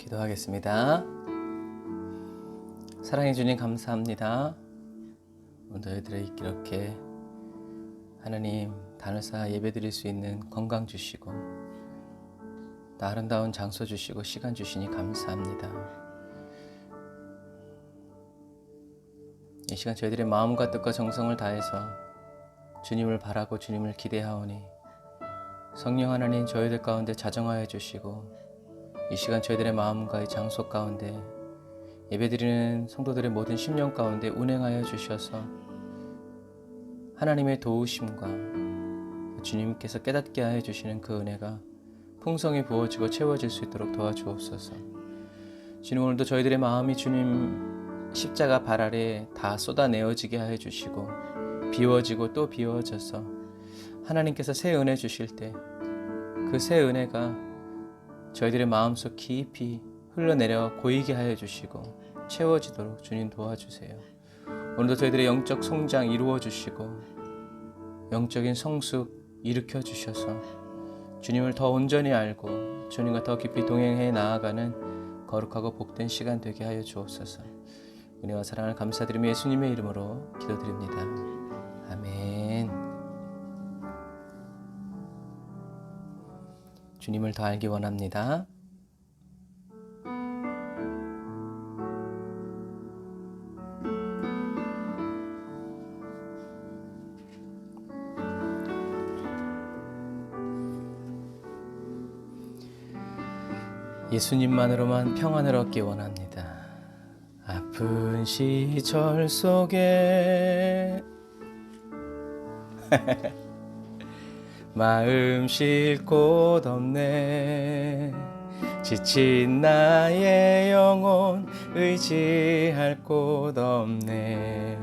기도하겠습니다. 사랑해 주님 감사합니다. 오늘 저희들이 이렇게 하나님 단을 쌓아 예배 드릴 수 있는 건강 주시고 또 아름다운 장소 주시고 시간 주시니 감사합니다. 이 시간 저희들의 마음과 뜻과 정성을 다해서 주님을 바라고 주님을 기대하오니 성령 하나님 저희들 가운데 자정하여 주시고 이 시간 저희들의 마음과 이 장소 가운데 예배드리는 성도들의 모든 심령 가운데 운행하여 주셔서 하나님의 도우심과 주님께서 깨닫게 하여 주시는 그 은혜가 풍성히 부어지고 채워질 수 있도록 도와주옵소서. 주님, 오늘도 저희들의 마음이 주님 십자가 발 아래에 다 쏟아내어지게 하여 주시고 비워지고 또 비워져서 하나님께서 새 은혜 주실 때 그 새 은혜가 저희들의 마음속 깊이 흘러내려 고이게 하여 주시고 채워지도록 주님 도와주세요. 오늘도 저희들의 영적 성장 이루어 주시고 영적인 성숙 일으켜 주셔서 주님을 더 온전히 알고 주님과 더 깊이 동행해 나아가는 거룩하고 복된 시간 되게 하여 주옵소서. 은혜와 사랑을 감사드리며 예수님의 이름으로 기도드립니다. 아멘. 주님을 더 알기 원합니다. 예수님만으로만 평안을 얻기 원합니다. 아픈 시절 속에 마음 쉴 곳 없네. 지친 나의 영혼 의지할 곳 없네.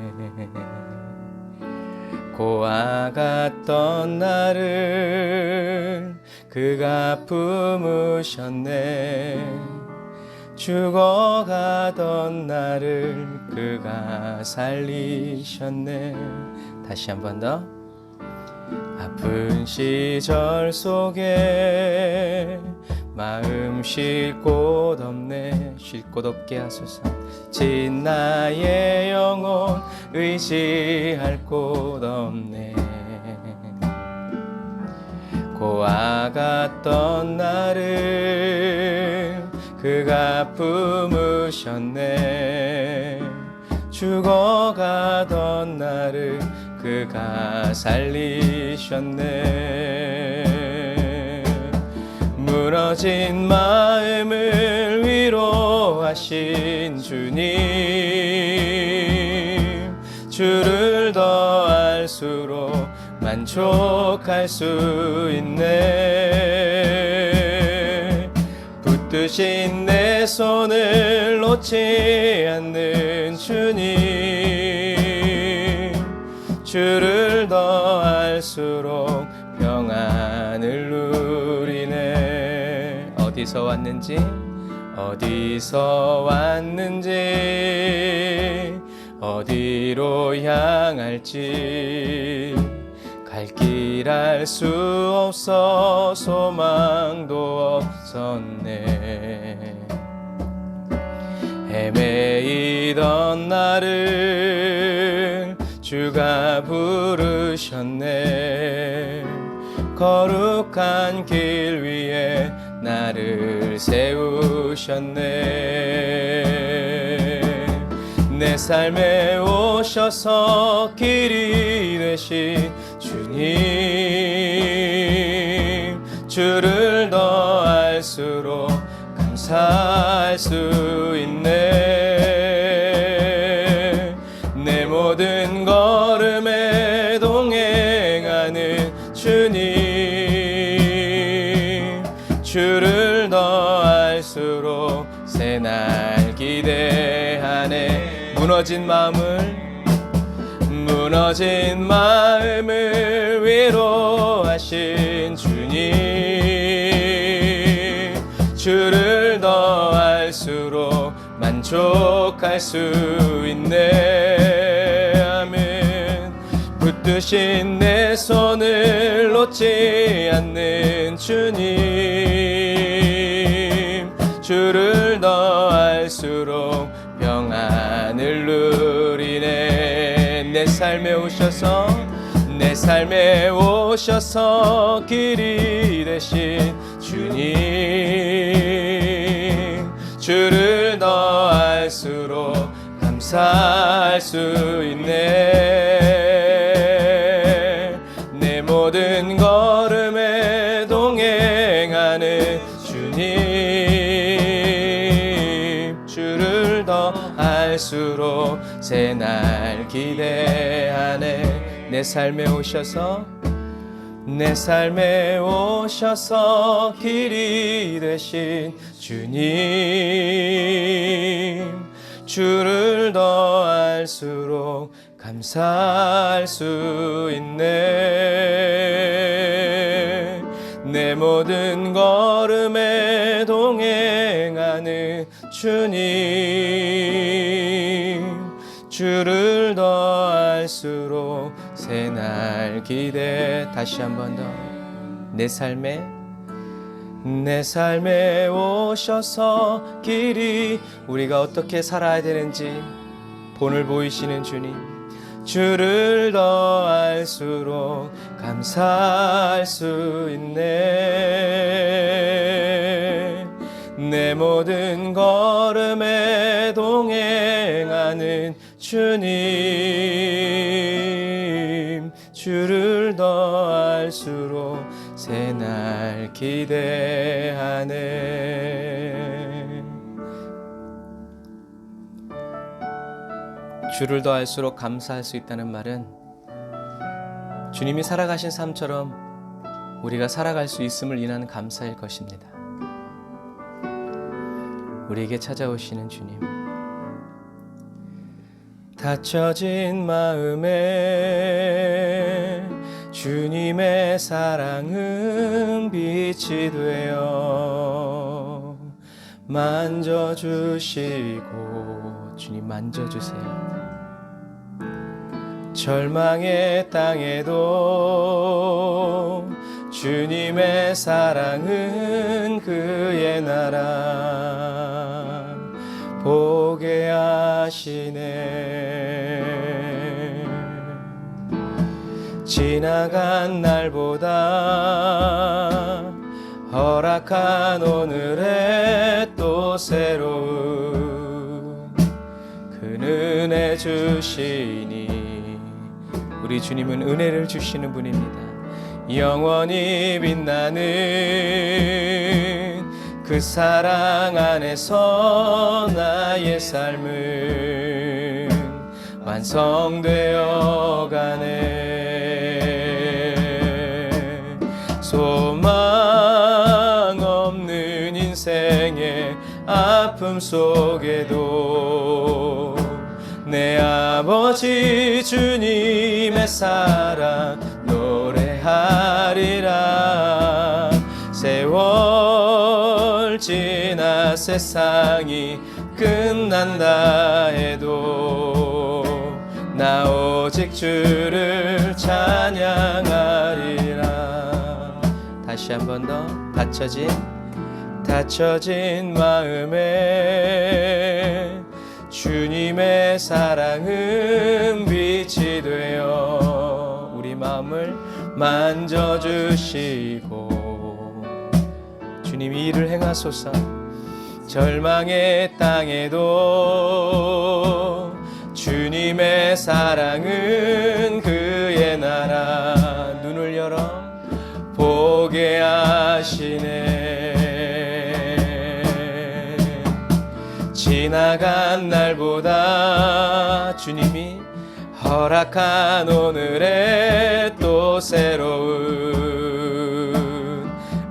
고아 같던 나를 그가 품으셨네. 죽어가던 나를 그가 살리셨네. 다시 한 번 더. 아픈 시절 속에 마음 쉴 곳 없네. 쉴 곳 없게 하소서. 진 나의 영혼 의지할 곳 없네. 고아 같던 나를 그가 품으셨네. 죽어가던 나를 그가 살리셨네. 무너진 마음을 위로하신 주님, 주를 더 알수록 만족할 수 있네. 붙드신 내 손을 놓지 않는 주님, 주를 더 알수록 평안을 누리네. 어디서 왔는지 어디로 향할지 갈 길 알 수 없어 소망도 없었네. 헤매이던 나를 주가 부르셨네. 거룩한 길 위에 나를 세우셨네. 내 삶에 오셔서 길이 되신 주님, 주를 더 알수록 감사할 수 있네. 내 모든 걸음에 동행하는 주님, 주를 더 알수록 새날 기대하네. 무너진 마음을 위로하신 주님, 주를 더 알수록 만족할 수 있네. 아멘. 붙드신 내 손을 놓지 않는 주님, 주를 더 알수록 평안을 누리네. 내 삶에 오셔서 내 삶에 오셔서 길이 되신 주님, 주를 더 알수록 감사할 수 있네. 내 모든 걸음에 동행하는 주님, 주를 더 알수록 새날 기대하네. 내 삶에 오셔서 내 삶에 오셔서 길이 되신 주님, 주를 더 알수록 감사할 수 있네. 내 모든 걸음에 동행하는 주님, 주를 더 알수록 새날 기대. 다시 한 번 더. 내 삶에 오셔서 길이, 우리가 어떻게 살아야 되는지 본을 보이시는 주님, 주를 더 알수록 감사할 수 있네. 내 모든 걸음에 동행하는 주님, 주를 더 알수록 새날 기대하네. 주를 더 알수록 감사할 수 있다는 말은 주님이 살아가신 삶처럼 우리가 살아갈 수 있음을 인하는 감사일 것입니다. 우리에게 찾아오시는 주님, 닫혀진 마음에 주님의 사랑은 빛이 되어 만져주시고, 주님 만져주세요. 절망의 땅에도 주님의 사랑은 그의 나라 보게 하시네. 지나간 날보다 허락한 오늘에 또 새로운 그 은혜 주시니, 우리 주님은 은혜를 주시는 분입니다. 영원히 빛나는 그 사랑 안에서 나의 삶은 완성되어 가네. 소망 없는 인생의 아픔 속에도 내 아버지 주님의 사랑 노래하리라. 세월 지나 세상이 끝난다 해도 나 오직 주를 찬양하리라. 다시 한 번 더. 닫혀진 마음에 주님의 사랑은 빛이 되어 우리 마음을 만져주시고, 주님이 일을 행하소서. 절망의 땅에도 주님의 사랑은 그의 나라 눈을 열어 보게 하시네. 지나간 날보다 주님이 허락한 오늘에 또 새로운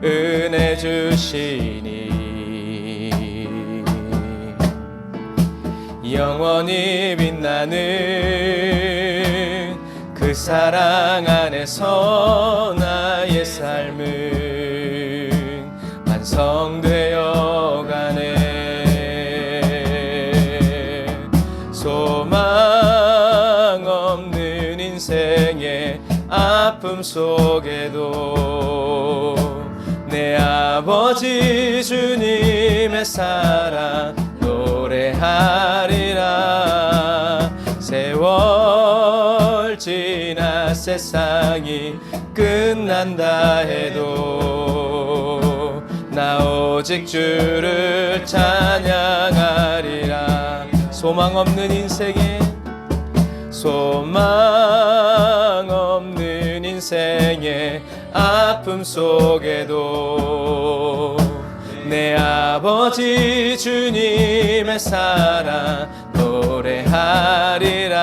은혜 주시니, 영원히 빛나는 그 사랑 안에서 나의 삶은 완성되어 가네. 소망 없는 인생의 아픔 속에도 내 내 아버지 주님의 사랑 노래하리라. 세월 지나 세상이 끝난다 해도 나 오직 주를 찬양하리라. 소망 없는 인생에 아픔 속에도 내 아버지 주님의 사랑 노래하리라.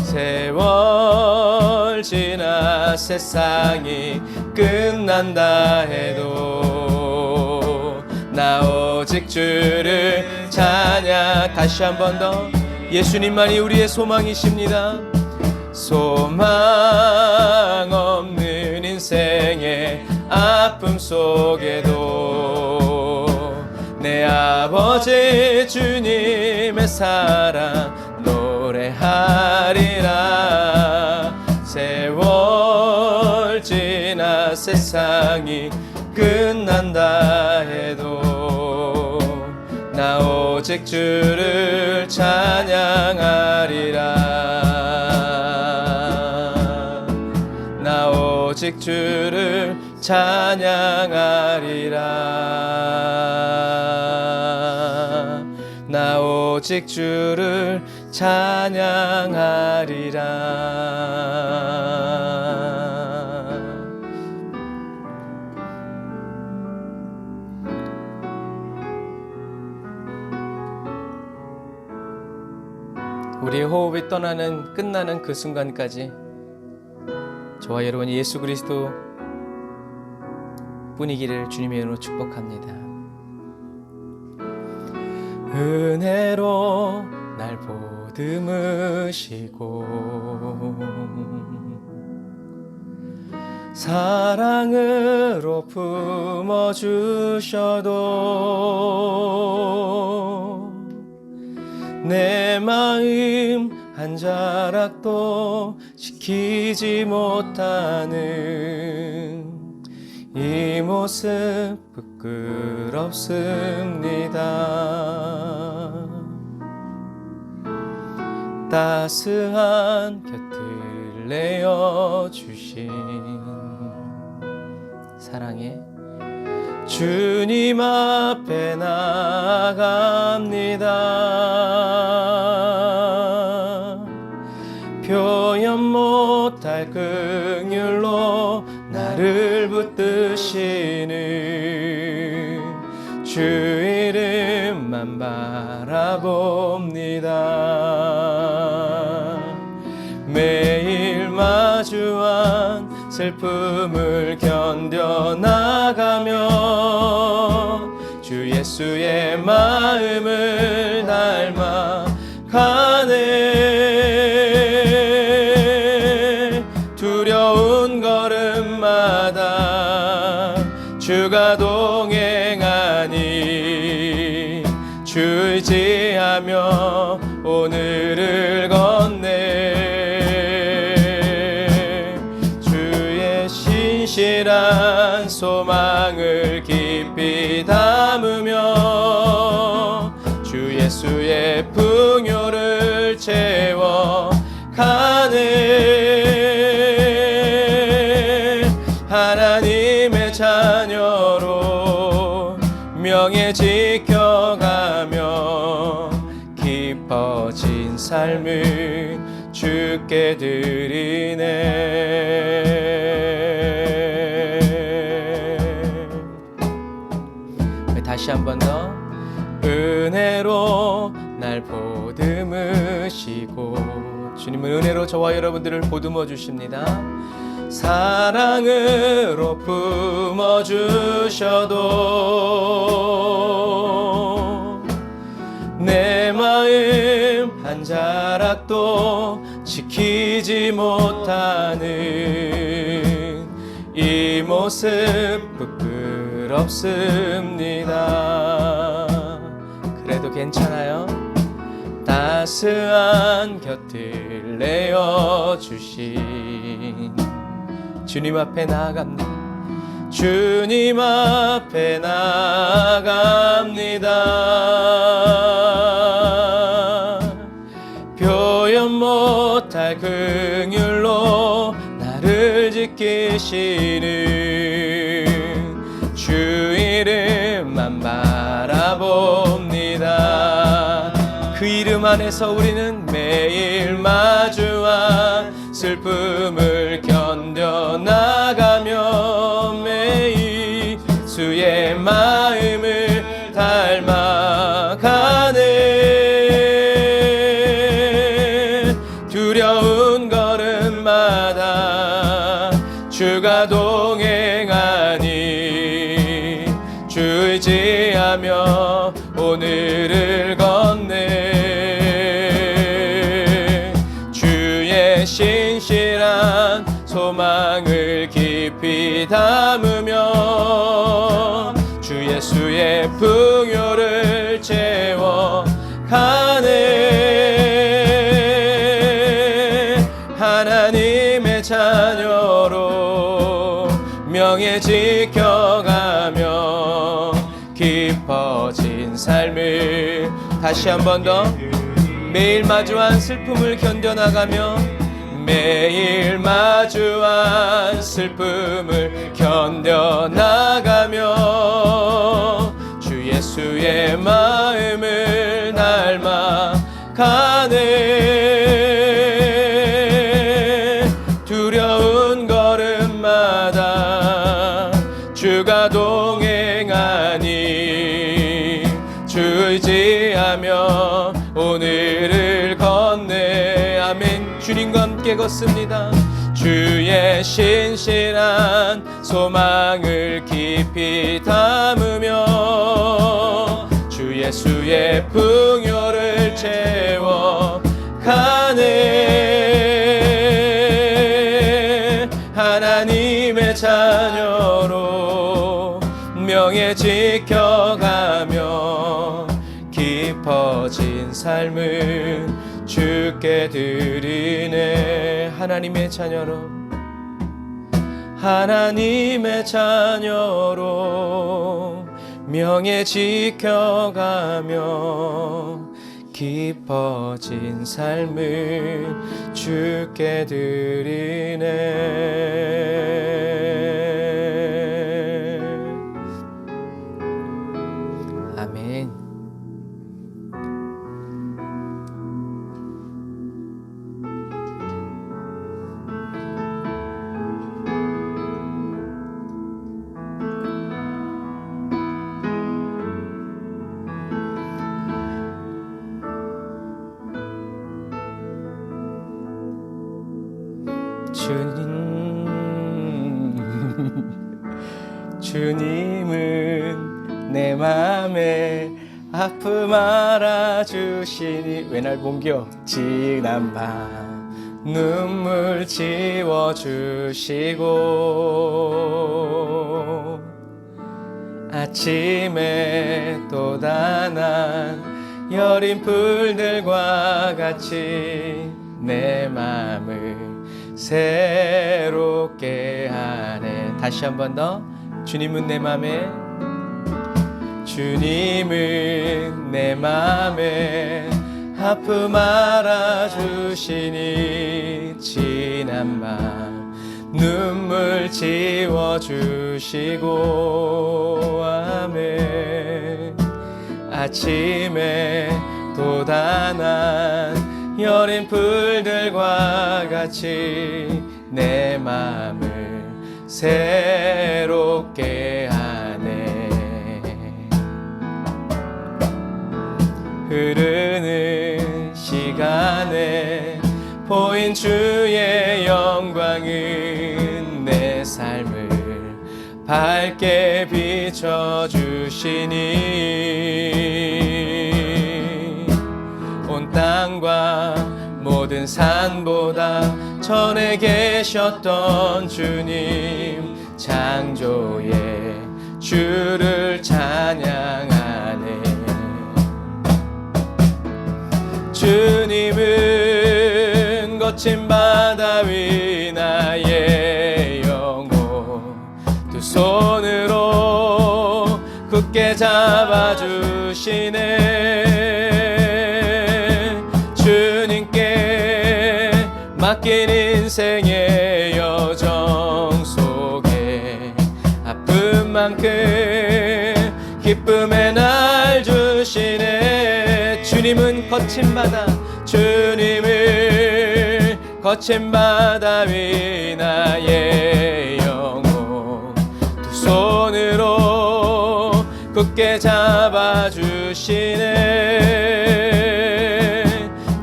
세월 지나 세상이 끝난다 해도 나 오직 주를 찬양. 다시 한 번 더 예수님만이 우리의 소망이십니다. 소망 없는 인생의 아픔 속에도 내 아버지 주님의 사랑 노래하리라. 세월 지나 세상이 끝난다 해도 나 오직 주를 찬양하리라. 나 오직 주를 찬양하리라. 나 오직 주를 찬양하리라. 우리의 호흡이 끝나는 그 순간까지 저와 여러분이 예수 그리스도 뿐이기를 주님의 이름으로 축복합니다. 은혜로 날 보듬으시고 사랑으로 품어주셔도 내 마음 한 자락도 지키지 못하는 이 모습 부끄럽습니다. 따스한 곁을 내어주신 사랑에 주님 앞에 나아갑니다. 표현 못할 긍휼로 나를 붙드시는 주 이름만 바라봅니다. 매일 마주한 슬픔을 견뎌나가며 주 예수의 마음을 닮아가네. 두려운 걸음마다 주가 동행하니 주 의지하며 오늘을 걷네. 신실한 소망을 깊이 담으며 주 예수의 풍요를 채워가네. 하나님의 자녀로 명예 지켜가며 깊어진 삶을 주께 드리네. 다시 한 번 더. 은혜로 날 보듬으시고 주님은 은혜로 저와 여러분들을 보듬어 주십니다. 사랑으로 품어주셔도 내 마음 한 자락도 지키지 못하는 이 모습 부끄럽습니다. 그래도 괜찮아요. 따스한 곁을 내어주신 주님 앞에 나아갑니다. 주님 앞에 나아갑니다. 표현 못할 긍휼로 나를 지키시는 주 이름만 바라봅니다. 그 이름 안에서 우리는 매일 마주한 슬픔을 견뎌나가며 매일 주의 마음을 닮아가네. 두려운 걸음마다 주가 동행하니 주 의지하며 오늘을 걷네. 주의 신실한 소망을 깊이 담으며 주 예수의 풍요를 채워가네. 하나님의 자녀로 명예 지켜가며 깊어진 삶을 다시 한 번 더 매일 마주한 슬픔을 견뎌나가며 매일 마주한 슬픔을 견뎌나가며 주 예수의 마음을 닮아가네. 두려운 걸음마다 주가 동행하니 주 의지하며 오늘을 걷네. 아멘. 주님과 함께 걷습니다. 주의 신실한 소망을 깊이 담으며 주 예수의 풍요를 채워가네. 하나님의 자녀로 명예 지켜가며 깊어진 삶을 주께 드리네. 하나님의 자녀로 하나님의 자녀로 명예 지켜가며 깊어진 삶을 주께 드리네. 아멘. 주님은 내 맘에 아픔 알아주시니 왜 날 옮겨 지난 밤 눈물 지워주시고 아침에 또 다난 여린 풀들과 같이 내 맘을 새롭게 하네. 다시 한 번 더. 주님은 내 맘에 주님은 내 맘에 아픔 알아주시니 지난 밤 눈물 지워주시고 아멘. 아침에 또 다난 여린 풀들과 같이 내 맘을 새롭게 하네. 흐르는 시간에 보인 주의 영광은 내 삶을 밝게 비춰주시니 온 땅과 모든 산보다 전에 계셨던 주님 창조의 주를 찬양하네. 주님은 거친 바다 위 나의 영혼 두 손 굳게 잡아주시네. 주님께 맡긴 인생의 여정 속에 아픈 만큼 기쁨의 날 주시네. 주님은 거친 바다, 주님을 거친 바다 위 나의 영혼 두 손으로 굳게 잡아주시네.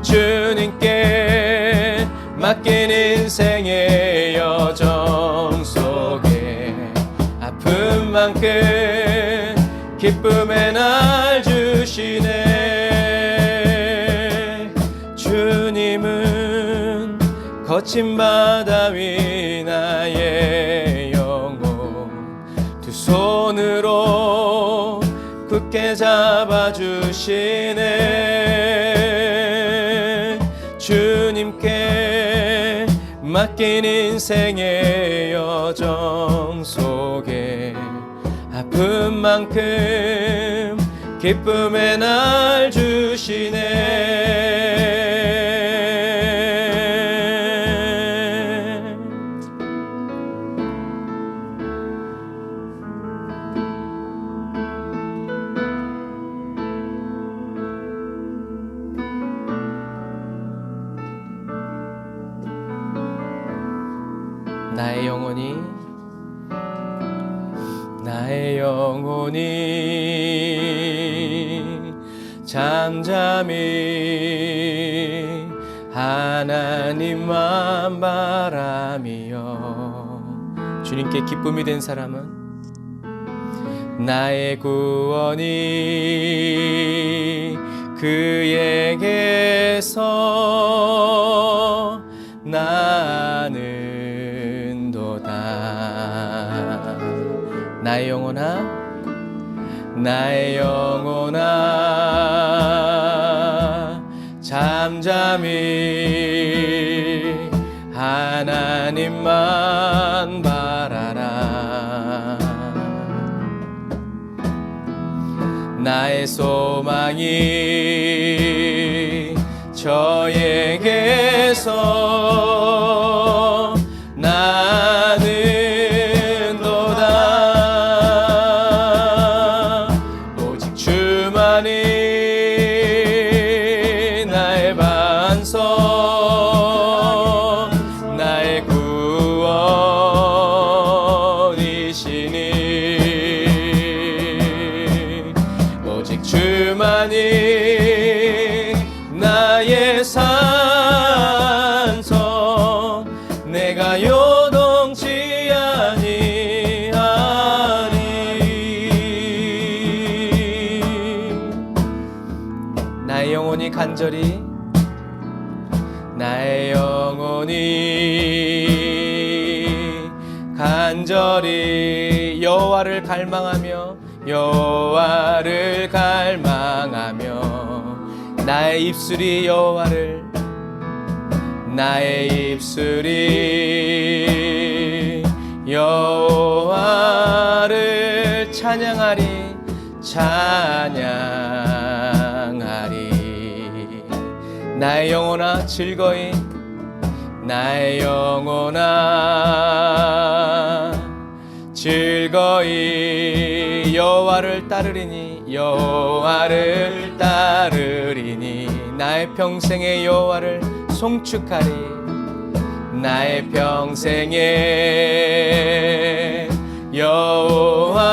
주님께 맡긴 인생의 여정 속에 아픈 만큼 기쁨의 날 주시네. 주님은 거친 바다 위 나의 영혼 두 손으로 굳게 잡아주시네. 주님께 맡긴 인생의 여정 속에 아픈 만큼 기쁨의 날 주시네. 나의 영혼이 잠잠히 하나님만 바라며. 주님께 기쁨이 된 사람은 나의 구원이 그에게서 나는도다. 나의 영혼아, 나의 영혼아, 잠잠히 하나님만 바라라. 나의 소망이 저에게서 나는도다. 오직 주만이 나의 반석, 나의 구원이시니. 오직 주만이 나의 산성, 내가 요동치 아니하리. 나의 영혼이 간절히, 나의 영혼이 간절히 여호와를 갈망하며, 여호와를 갈망하며. 나의 입술이 여호와를, 나의 입술이 여호와를 찬양하리, 찬양하리. 나의 영혼아 즐거이, 나의 영혼아 즐거이 여호와를 따르리니, 여호와를 따르리니. 나의 평생에 여호와를 송축하리, 나의 평생에 여호와를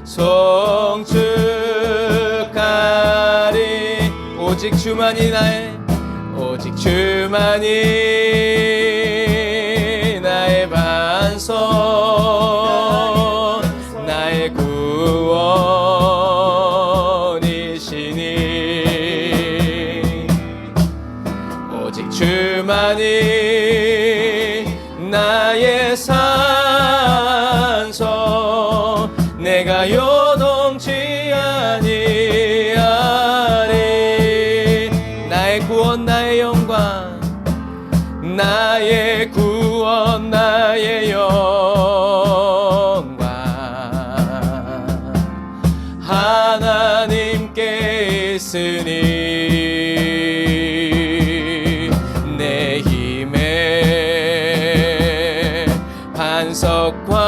송축하리. 오직 주만이 오직 주만이 나의 반석, 나의 구원이시니. 오직 주만이 나의 산성, 내가 요동치 아니하리. 나의 구원, 나의 영광, 나의 구원, 나의 영광. 기적과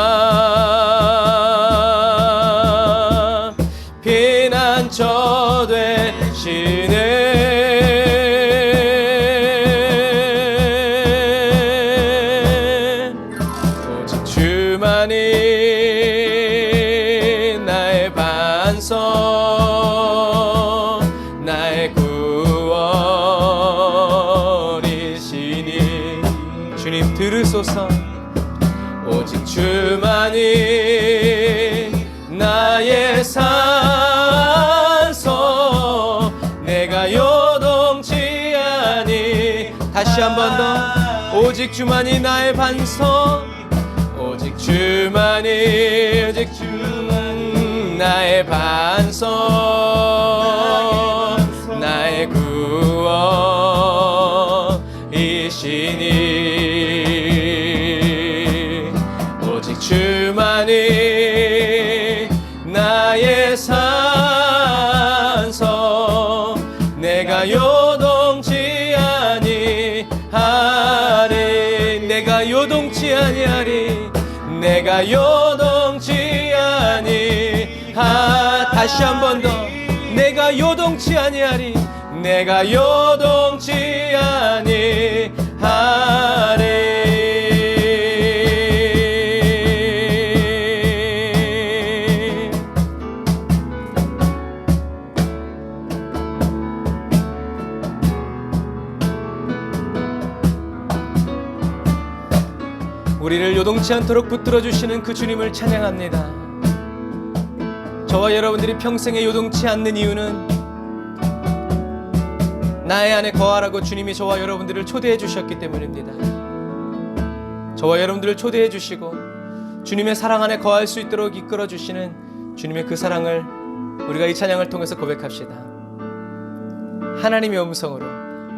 피난처 되시네. 오직 주만이 나의 반석, 나의 구원이시니. 주님 들으소서. 오직 주만이 나의 산소, 내가 요동치 아니. 다시 한 번 더. 오직 주만이 나의 반석, 오직 주만이, 오직 주 나의 반석, 나의 구원이시니. 오직 주만이 나의 산석, 내가 요동치 아니하리. 내가 요동치 아니하리. 내가 요동치 아니하. 다시 한 번 더. 내가 요동치 아니하리. 내가 요동치 아니하리. 우리를 요동치 않도록 붙들어 주시는 그 주님을 찬양합니다. 저와 여러분들이 평생에 요동치 않는 이유는 나의 안에 거하라고 주님이 저와 여러분들을 초대해 주셨기 때문입니다. 저와 여러분들을 초대해 주시고 주님의 사랑 안에 거할 수 있도록 이끌어 주시는 주님의 그 사랑을 우리가 이 찬양을 통해서 고백합시다. 하나님의 음성으로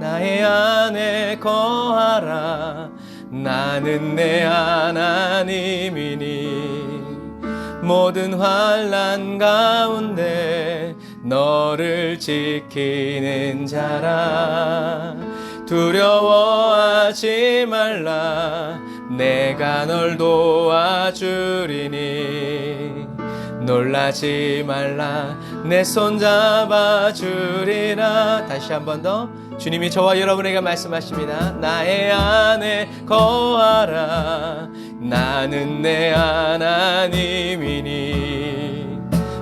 나의 안에 거하라. 나는 내 하나님이니 모든 환난 가운데 너를 지키는 자라. 두려워하지 말라. 내가 널 도와주리니 놀라지 말라. 내 손 잡아주리라. 다시 한 번 더. 주님이 저와 여러분에게 말씀하십니다. 나의 안에 거하라. 나는 내 하나님이니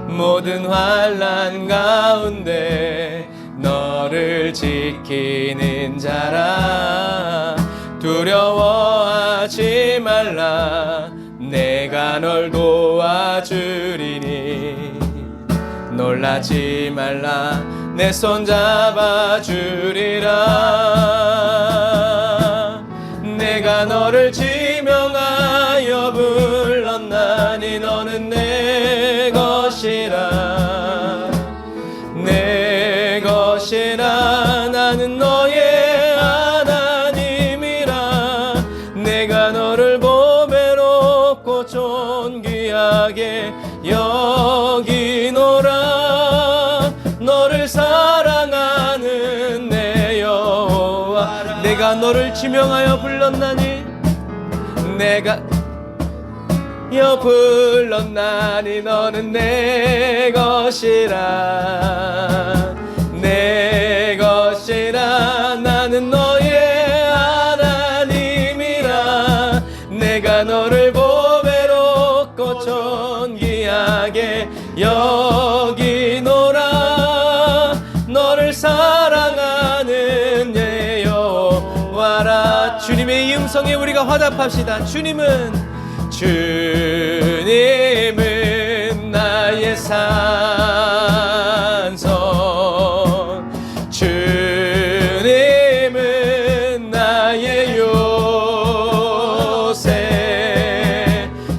모든 환난 가운데 너를 지키는 자라. 두려워하지 말라. 내가 널 도와주리니 놀라지 말라. 내 손 잡아주리라. 내가 너를 지명하여 불렀나니 너는 내 것이라. 내 것이라. 나는 너의 하나님이라. 내가 너를 보배롭고 존귀하게 여기노라. 너를 사랑하는 내 여호와. 내가 너를 지명하여 불렀나니 내가 불렀나니 너는 내 것이라. 내 것이라. 나는 너의 하나님이라. 내가 너를 보배롭고 존귀하게 여기노라. 너를 사랑하는 내 여호와라. 주님의 이 음성에 우리가 화답합시다. 주님은 나의 산성. 주님은 나의 요새.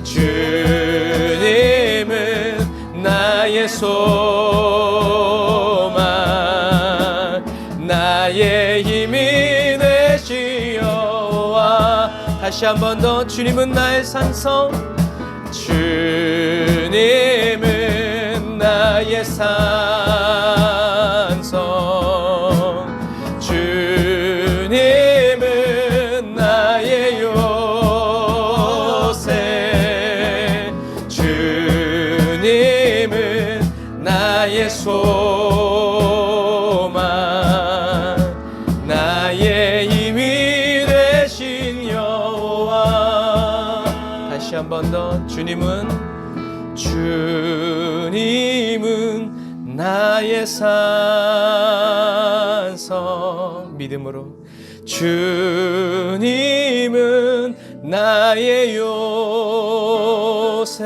주님은 나의 소망. 나의 힘이 되시어와. 다시 한 번 더. 주님은 나의 산성. 주님은 나의 산성. 주님은 나의 요새. 한 번 더. 주님은 나의 산성. 믿음으로. 주님은 나의 요새.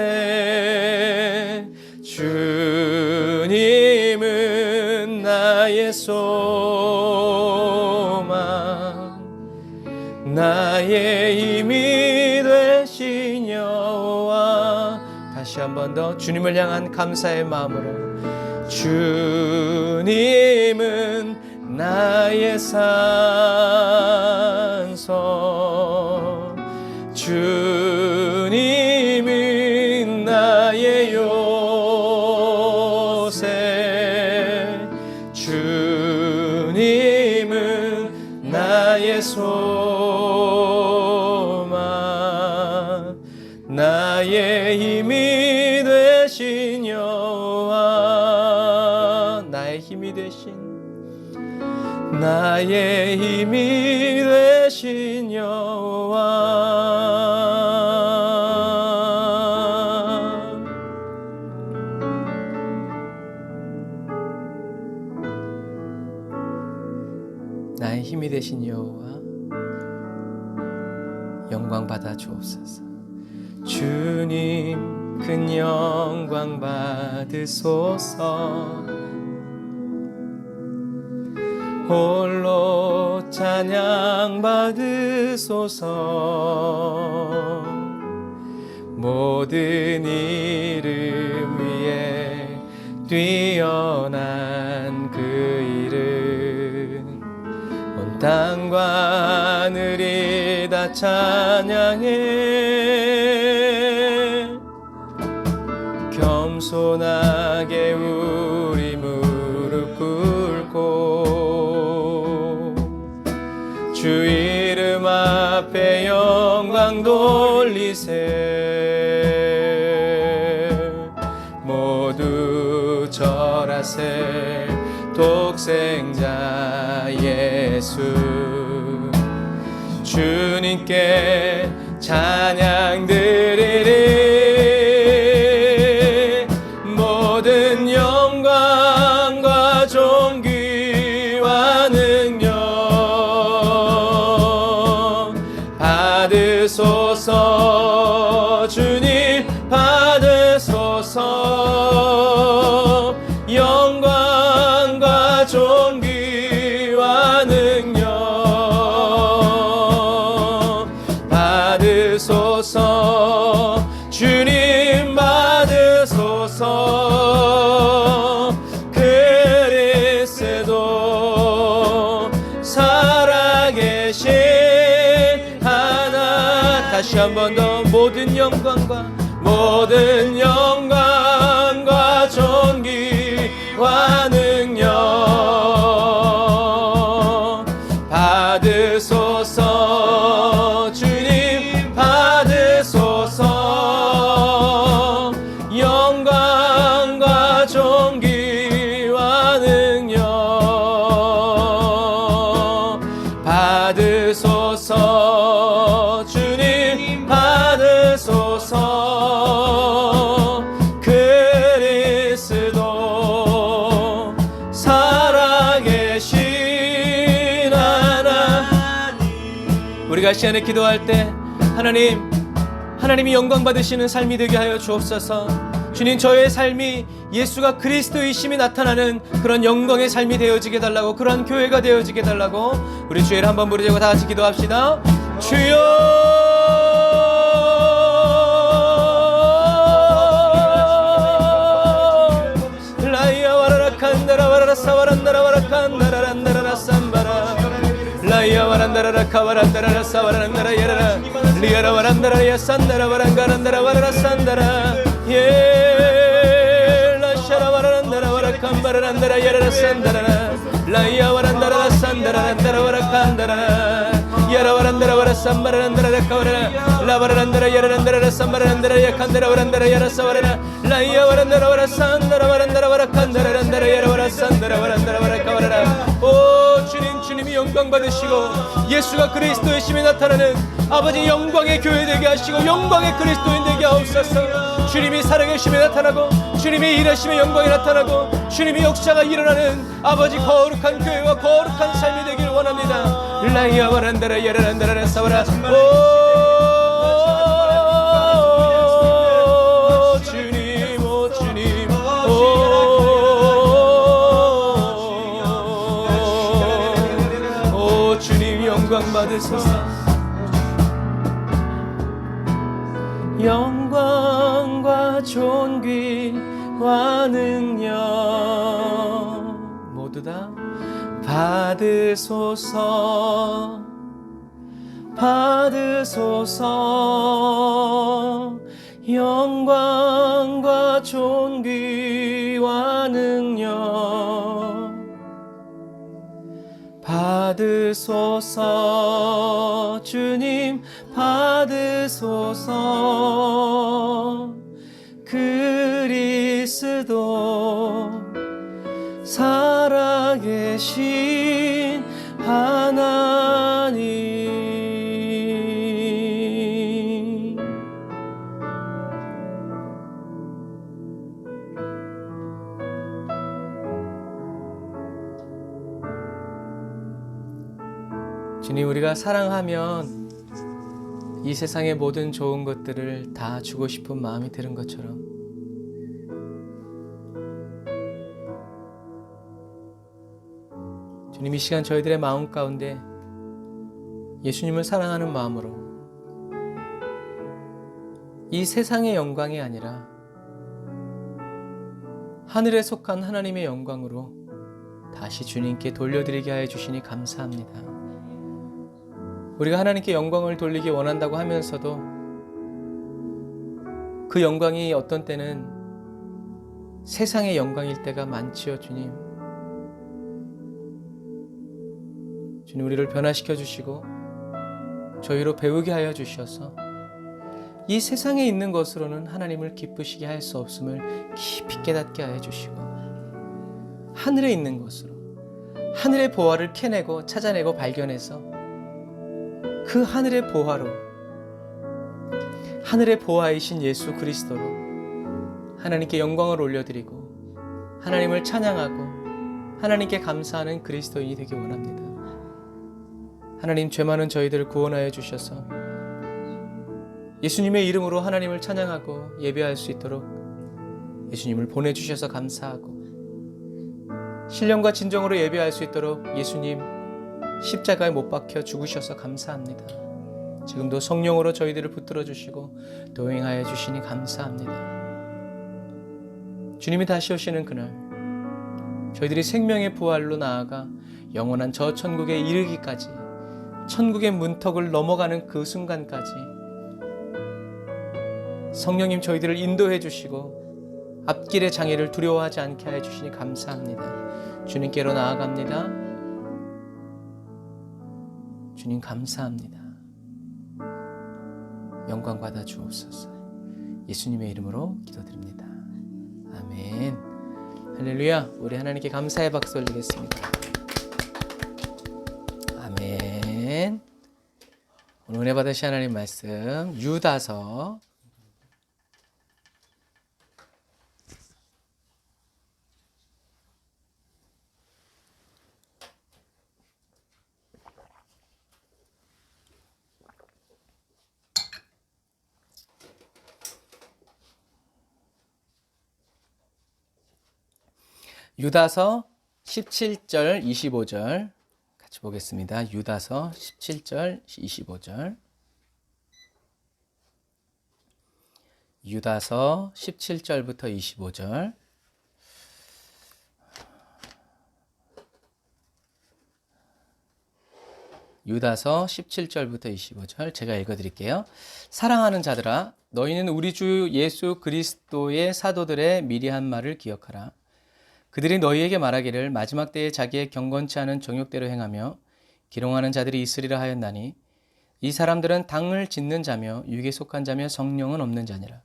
주님은 나의 소망. 나의 힘이 되신 여호와. 다시 한 번 더. 주님을 향한 감사의 마음으로. 주님은 나의 산성. 주님은 나의 요새. 주님은 나의 소망. 나의 힘이 되신 여호와. 나의 힘이 되신, 나의 힘이 되신 여호와. 나의 힘이 되신 여호와, 영광 받아 주옵소서. 주님 큰 영광 받으소서. 홀로 찬양 받으소서. 모든 이름 위에 뛰어난 그 이름, 온 땅과 하늘이 다 찬양해. 겸손하게 우리 무릎 꿇고 주 이름 앞에 영광 돌리세. 모두 절하세. 독생자 예수 주님께 찬양 드리리. 모든 영광과 존귀와 능력 받으소서. 주님 받으소서. 영광과 존귀와 능력 받으소서. 주님 받으소서. 그리스도 살아계신 하나. 다시 한 번 더. 모든 영광과 존귀와 능력 받으소서. 주님 받으소서. 영광과 존귀와 능력 받으소서. 주님 받으소서. 그리스도 살아계신 하나님. 우리가 시간에 기도할 때 하나님이 영광 받으시는 삶이 되게 하여 주옵소서. 주님, 저의 삶이 예수가 그리스도이심이 나타나는 그런 영광의 삶이 되어지게 달라고, 그런 교회가 되어지게 달라고 우리 주의를 한번 부르자고 다 같이 기도합시다. 주여 라이야 와라라 칸다라 와라라 사와란다라 와라칸다라란다라라 삼바라 라이야 와란다라라 카와란다라라 사와란다라 예라라 리아라 와란다라 야산다라 와란가란다라 와라라 산다라 예 라샤라 와란다라 와라칸바라란다라 예라라 산다라 라이야 와란다라라 산다라란다라 와라칸다라 야라바란다라바라 삼바란다라 카바라 라바란다라 야라란다라 삼바란다라 야칸다라바란다라 야라사바라 라이야바란다라바라 산다라바란다라바라 칸다라란다라 야라바라 산다라바란다라바라 카바라. 오 주님, 주님이 영광 받으시고 예수가 그리스도의 심에 나타나는 아버지 영광의 교회 되게 하시고 영광의 그리스도인 되게 하옵소서. 주님이 사랑의 심에 나타나고 주님이 일하심의 영광이 나타나고 주님이 역사가 일어나는 아버지 거룩한 교회와 거룩한 삶이 되길 원합니다. 라이야 바란다라 야라란다라 사바라. 오 주님, 오 주님, 오 주님 영광 받으소서. 영광과 존귀와 능력 모두 다 받으소서, 받으소서. 영광과 존귀와 능력 받으소서. 주님 받으소서. 그리스도 살아계신 하나님. 주님, 우리가 사랑하면 이 세상의 모든 좋은 것들을 다 주고 싶은 마음이 드는 것처럼 주님, 이 시간 저희들의 마음 가운데 예수님을 사랑하는 마음으로 이 세상의 영광이 아니라 하늘에 속한 하나님의 영광으로 다시 주님께 돌려드리게 하여 주시니 감사합니다. 우리가 하나님께 영광을 돌리기 원한다고 하면서도 그 영광이 어떤 때는 세상의 영광일 때가 많지요. 주님, 주님 우리를 변화시켜 주시고 저희로 배우게 하여 주셔서 이 세상에 있는 것으로는 하나님을 기쁘시게 할 수 없음을 깊이 깨닫게 하여 주시고 하늘에 있는 것으로 하늘의 보화를 캐내고 찾아내고 발견해서 그 하늘의 보화로, 하늘의 보화이신 예수 그리스도로 하나님께 영광을 올려드리고 하나님을 찬양하고 하나님께 감사하는 그리스도인이 되기 원합니다. 하나님, 죄 많은 저희들을 구원하여 주셔서 예수님의 이름으로 하나님을 찬양하고 예배할 수 있도록 예수님을 보내주셔서 감사하고 신령과 진정으로 예배할 수 있도록 예수님 십자가에 못 박혀 죽으셔서 감사합니다. 지금도 성령으로 저희들을 붙들어 주시고 도행하여 주시니 감사합니다. 주님이 다시 오시는 그날 저희들이 생명의 부활로 나아가 영원한 저 천국에 이르기까지, 천국의 문턱을 넘어가는 그 순간까지 성령님 저희들을 인도해 주시고 앞길의 장애를 두려워하지 않게 하여 주시니 감사합니다. 주님께로 나아갑니다. 주님 감사합니다. 영광 받아 주옵소서. 예수님의 이름으로 기도드립니다. 아멘. 할렐루야. 우리 하나님께 감사의 박수 올리겠습니다. 아멘. 오늘 은혜 받으신 하나님 말씀 유다서 유다서 17절 25절 같이 보겠습니다. 유다서 17절 25절 유다서 17절부터 25절 유다서 17절부터 25절 제가 읽어드릴게요. 사랑하는 자들아, 너희는 우리 주 예수 그리스도의 사도들의 미리 한 말을 기억하라. 그들이 너희에게 말하기를 마지막 때에 자기의 경건치 않은 정욕대로 행하며 기롱하는 자들이 있으리라 하였나니 이 사람들은 당을 짓는 자며 육에 속한 자며 성령은 없는 자니라.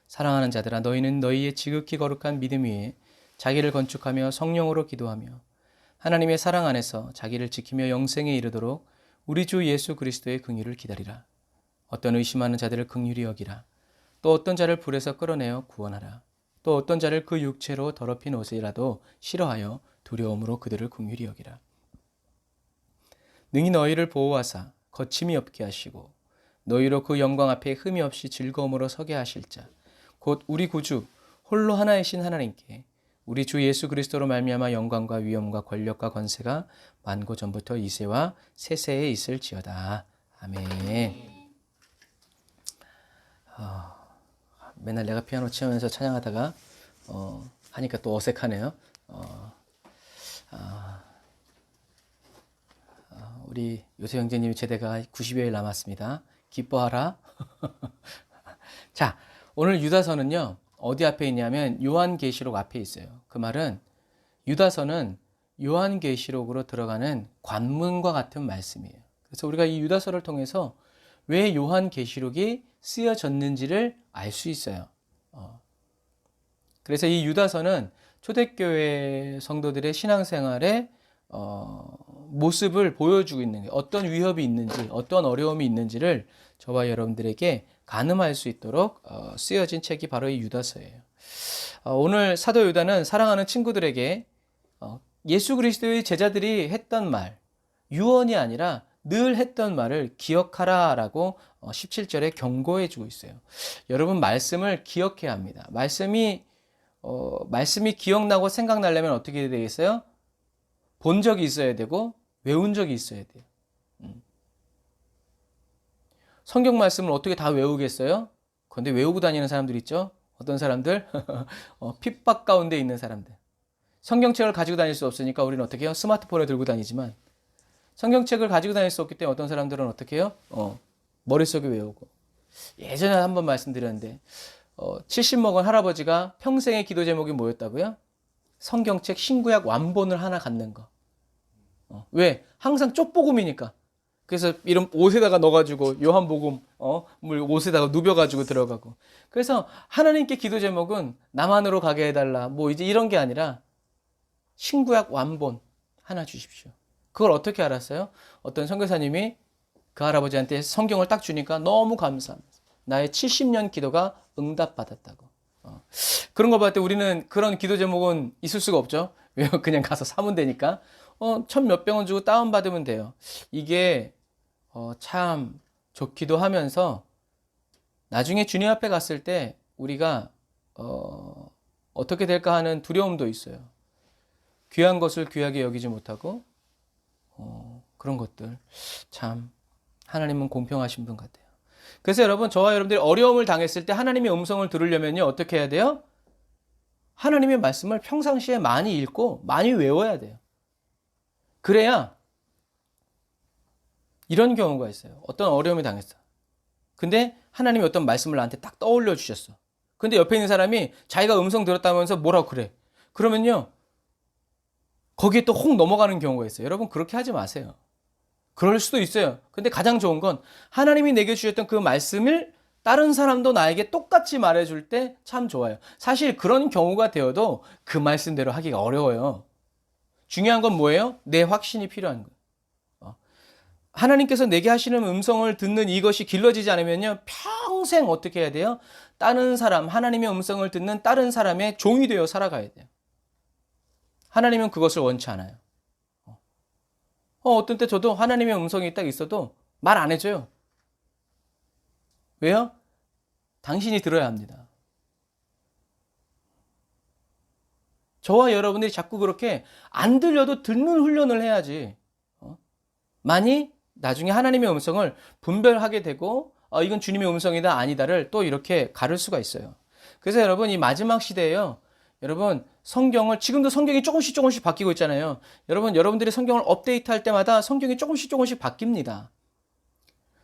사랑하는 자들아, 너희는 너희의 지극히 거룩한 믿음 위에 자기를 건축하며 성령으로 기도하며 하나님의 사랑 안에서 자기를 지키며 영생에 이르도록 우리 주 예수 그리스도의 긍휼을 기다리라. 어떤 의심하는 자들을 긍휼히 여기라. 또 어떤 자를 불에서 끌어내어 구원하라. 또 어떤 자를 그 육체로 더럽힌 옷이라도 싫어하여 두려움으로 그들을 긍휼히 여기라. 능히 너희를 보호하사 거침이 없게 하시고 너희로 그 영광 앞에 흠이 없이 즐거움으로 서게 하실 자 곧 우리 구주 홀로 하나이신 하나님께 우리 주 예수 그리스도로 말미암아 영광과 위엄과 권력과 권세가 만고 전부터 이세와 세세에 있을지어다. 아멘. 맨날 내가 피아노 치면서 찬양하다가 하니까 또 어색하네요. 우리 요새 형제님 제대가 90여일 남았습니다. 기뻐하라. 자, 오늘 유다서는요, 어디 앞에 있냐면 요한계시록 앞에 있어요. 그 말은 유다서는 요한계시록으로 들어가는 관문과 같은 말씀이에요. 그래서 우리가 이 유다서를 통해서 왜 요한계시록이 쓰여졌는지를 알 수 있어요. 그래서 이 유다서는 초대교회 성도들의 신앙생활의 모습을 보여주고 있는 게 어떤 위협이 있는지, 어떤 어려움이 있는지를 저와 여러분들에게 가늠할 수 있도록 쓰여진 책이 바로 이 유다서예요. 오늘 사도 유다는 사랑하는 친구들에게 예수 그리스도의 제자들이 했던 말, 유언이 아니라 늘 했던 말을 기억하라라고 17절에 경고해 주고 있어요. 여러분, 말씀을 기억해야 합니다. 말씀이 기억나고 생각나려면 어떻게 되겠어요? 본 적이 있어야 되고 외운 적이 있어야 돼요. 성경 말씀을 어떻게 다 외우겠어요? 그런데 외우고 다니는 사람들 있죠? 어떤 사람들? 핍박 가운데 있는 사람들. 성경책을 가지고 다닐 수 없으니까 우리는 어떻게 해요? 스마트폰을 들고 다니지만 성경책을 가지고 다닐 수 없기 때문에 어떤 사람들은 어떻게 해요? 머릿속에 외우고. 예전에 한번 말씀드렸는데 70 먹은 할아버지가 평생의 기도 제목이 뭐였다고요? 성경책 신구약 완본을 하나 갖는 거. 왜? 항상 쪽복음이니까. 그래서 이런 옷에다가 넣어가지고 요한복음 물 옷에다가 누벼가지고 들어가고. 그래서 하나님께 기도 제목은 나만으로 가게 해달라. 뭐 이제 이런 게 아니라 신구약 완본 하나 주십시오. 그걸 어떻게 알았어요? 어떤 선교사님이 그 할아버지한테 성경을 딱 주니까 너무 감사합니다. 나의 70년 기도가 응답받았다고. 그런 거 볼 때 우리는 그런 기도 제목은 있을 수가 없죠. 왜요? 그냥 가서 사면 되니까. 1,000몇백 원 주고 다운받으면 돼요. 이게 참 좋기도 하면서 나중에 주님 앞에 갔을 때 우리가 어떻게 될까 하는 두려움도 있어요. 귀한 것을 귀하게 여기지 못하고 그런 것들 참 하나님은 공평하신 분 같아요. 그래서 여러분, 저와 여러분들이 어려움을 당했을 때 하나님의 음성을 들으려면요, 어떻게 해야 돼요? 하나님의 말씀을 평상시에 많이 읽고 많이 외워야 돼요. 그래야 이런 경우가 있어요. 어떤 어려움이 당했어. 근데 하나님이 어떤 말씀을 나한테 딱 떠올려 주셨어. 근데 옆에 있는 사람이 자기가 음성 들었다면서 뭐라고 그래. 그러면요, 거기에 또 혹 넘어가는 경우가 있어요. 여러분, 그렇게 하지 마세요. 그럴 수도 있어요. 근데 가장 좋은 건 하나님이 내게 주셨던 그 말씀을 다른 사람도 나에게 똑같이 말해줄 때 참 좋아요. 사실 그런 경우가 되어도 그 말씀대로 하기가 어려워요. 중요한 건 뭐예요? 내 확신이 필요한 거예요. 하나님께서 내게 하시는 음성을 듣는 이것이 길러지지 않으면요, 평생 어떻게 해야 돼요? 다른 사람, 하나님의 음성을 듣는 다른 사람의 종이 되어 살아가야 돼요. 하나님은 그것을 원치 않아요. 어떤 때 저도 하나님의 음성이 딱 있어도 말 안 해줘요. 왜요? 당신이 들어야 합니다. 저와 여러분들이 자꾸 그렇게 안 들려도 듣는 훈련을 해야지. 많이 나중에 하나님의 음성을 분별하게 되고 이건 주님의 음성이다 아니다를 또 이렇게 가를 수가 있어요. 그래서 여러분, 이 마지막 시대에요, 여러분, 성경을, 지금도 성경이 조금씩 바뀌고 있잖아요. 여러분, 여러분들이 성경을 업데이트할 때마다 성경이 조금씩 바뀝니다.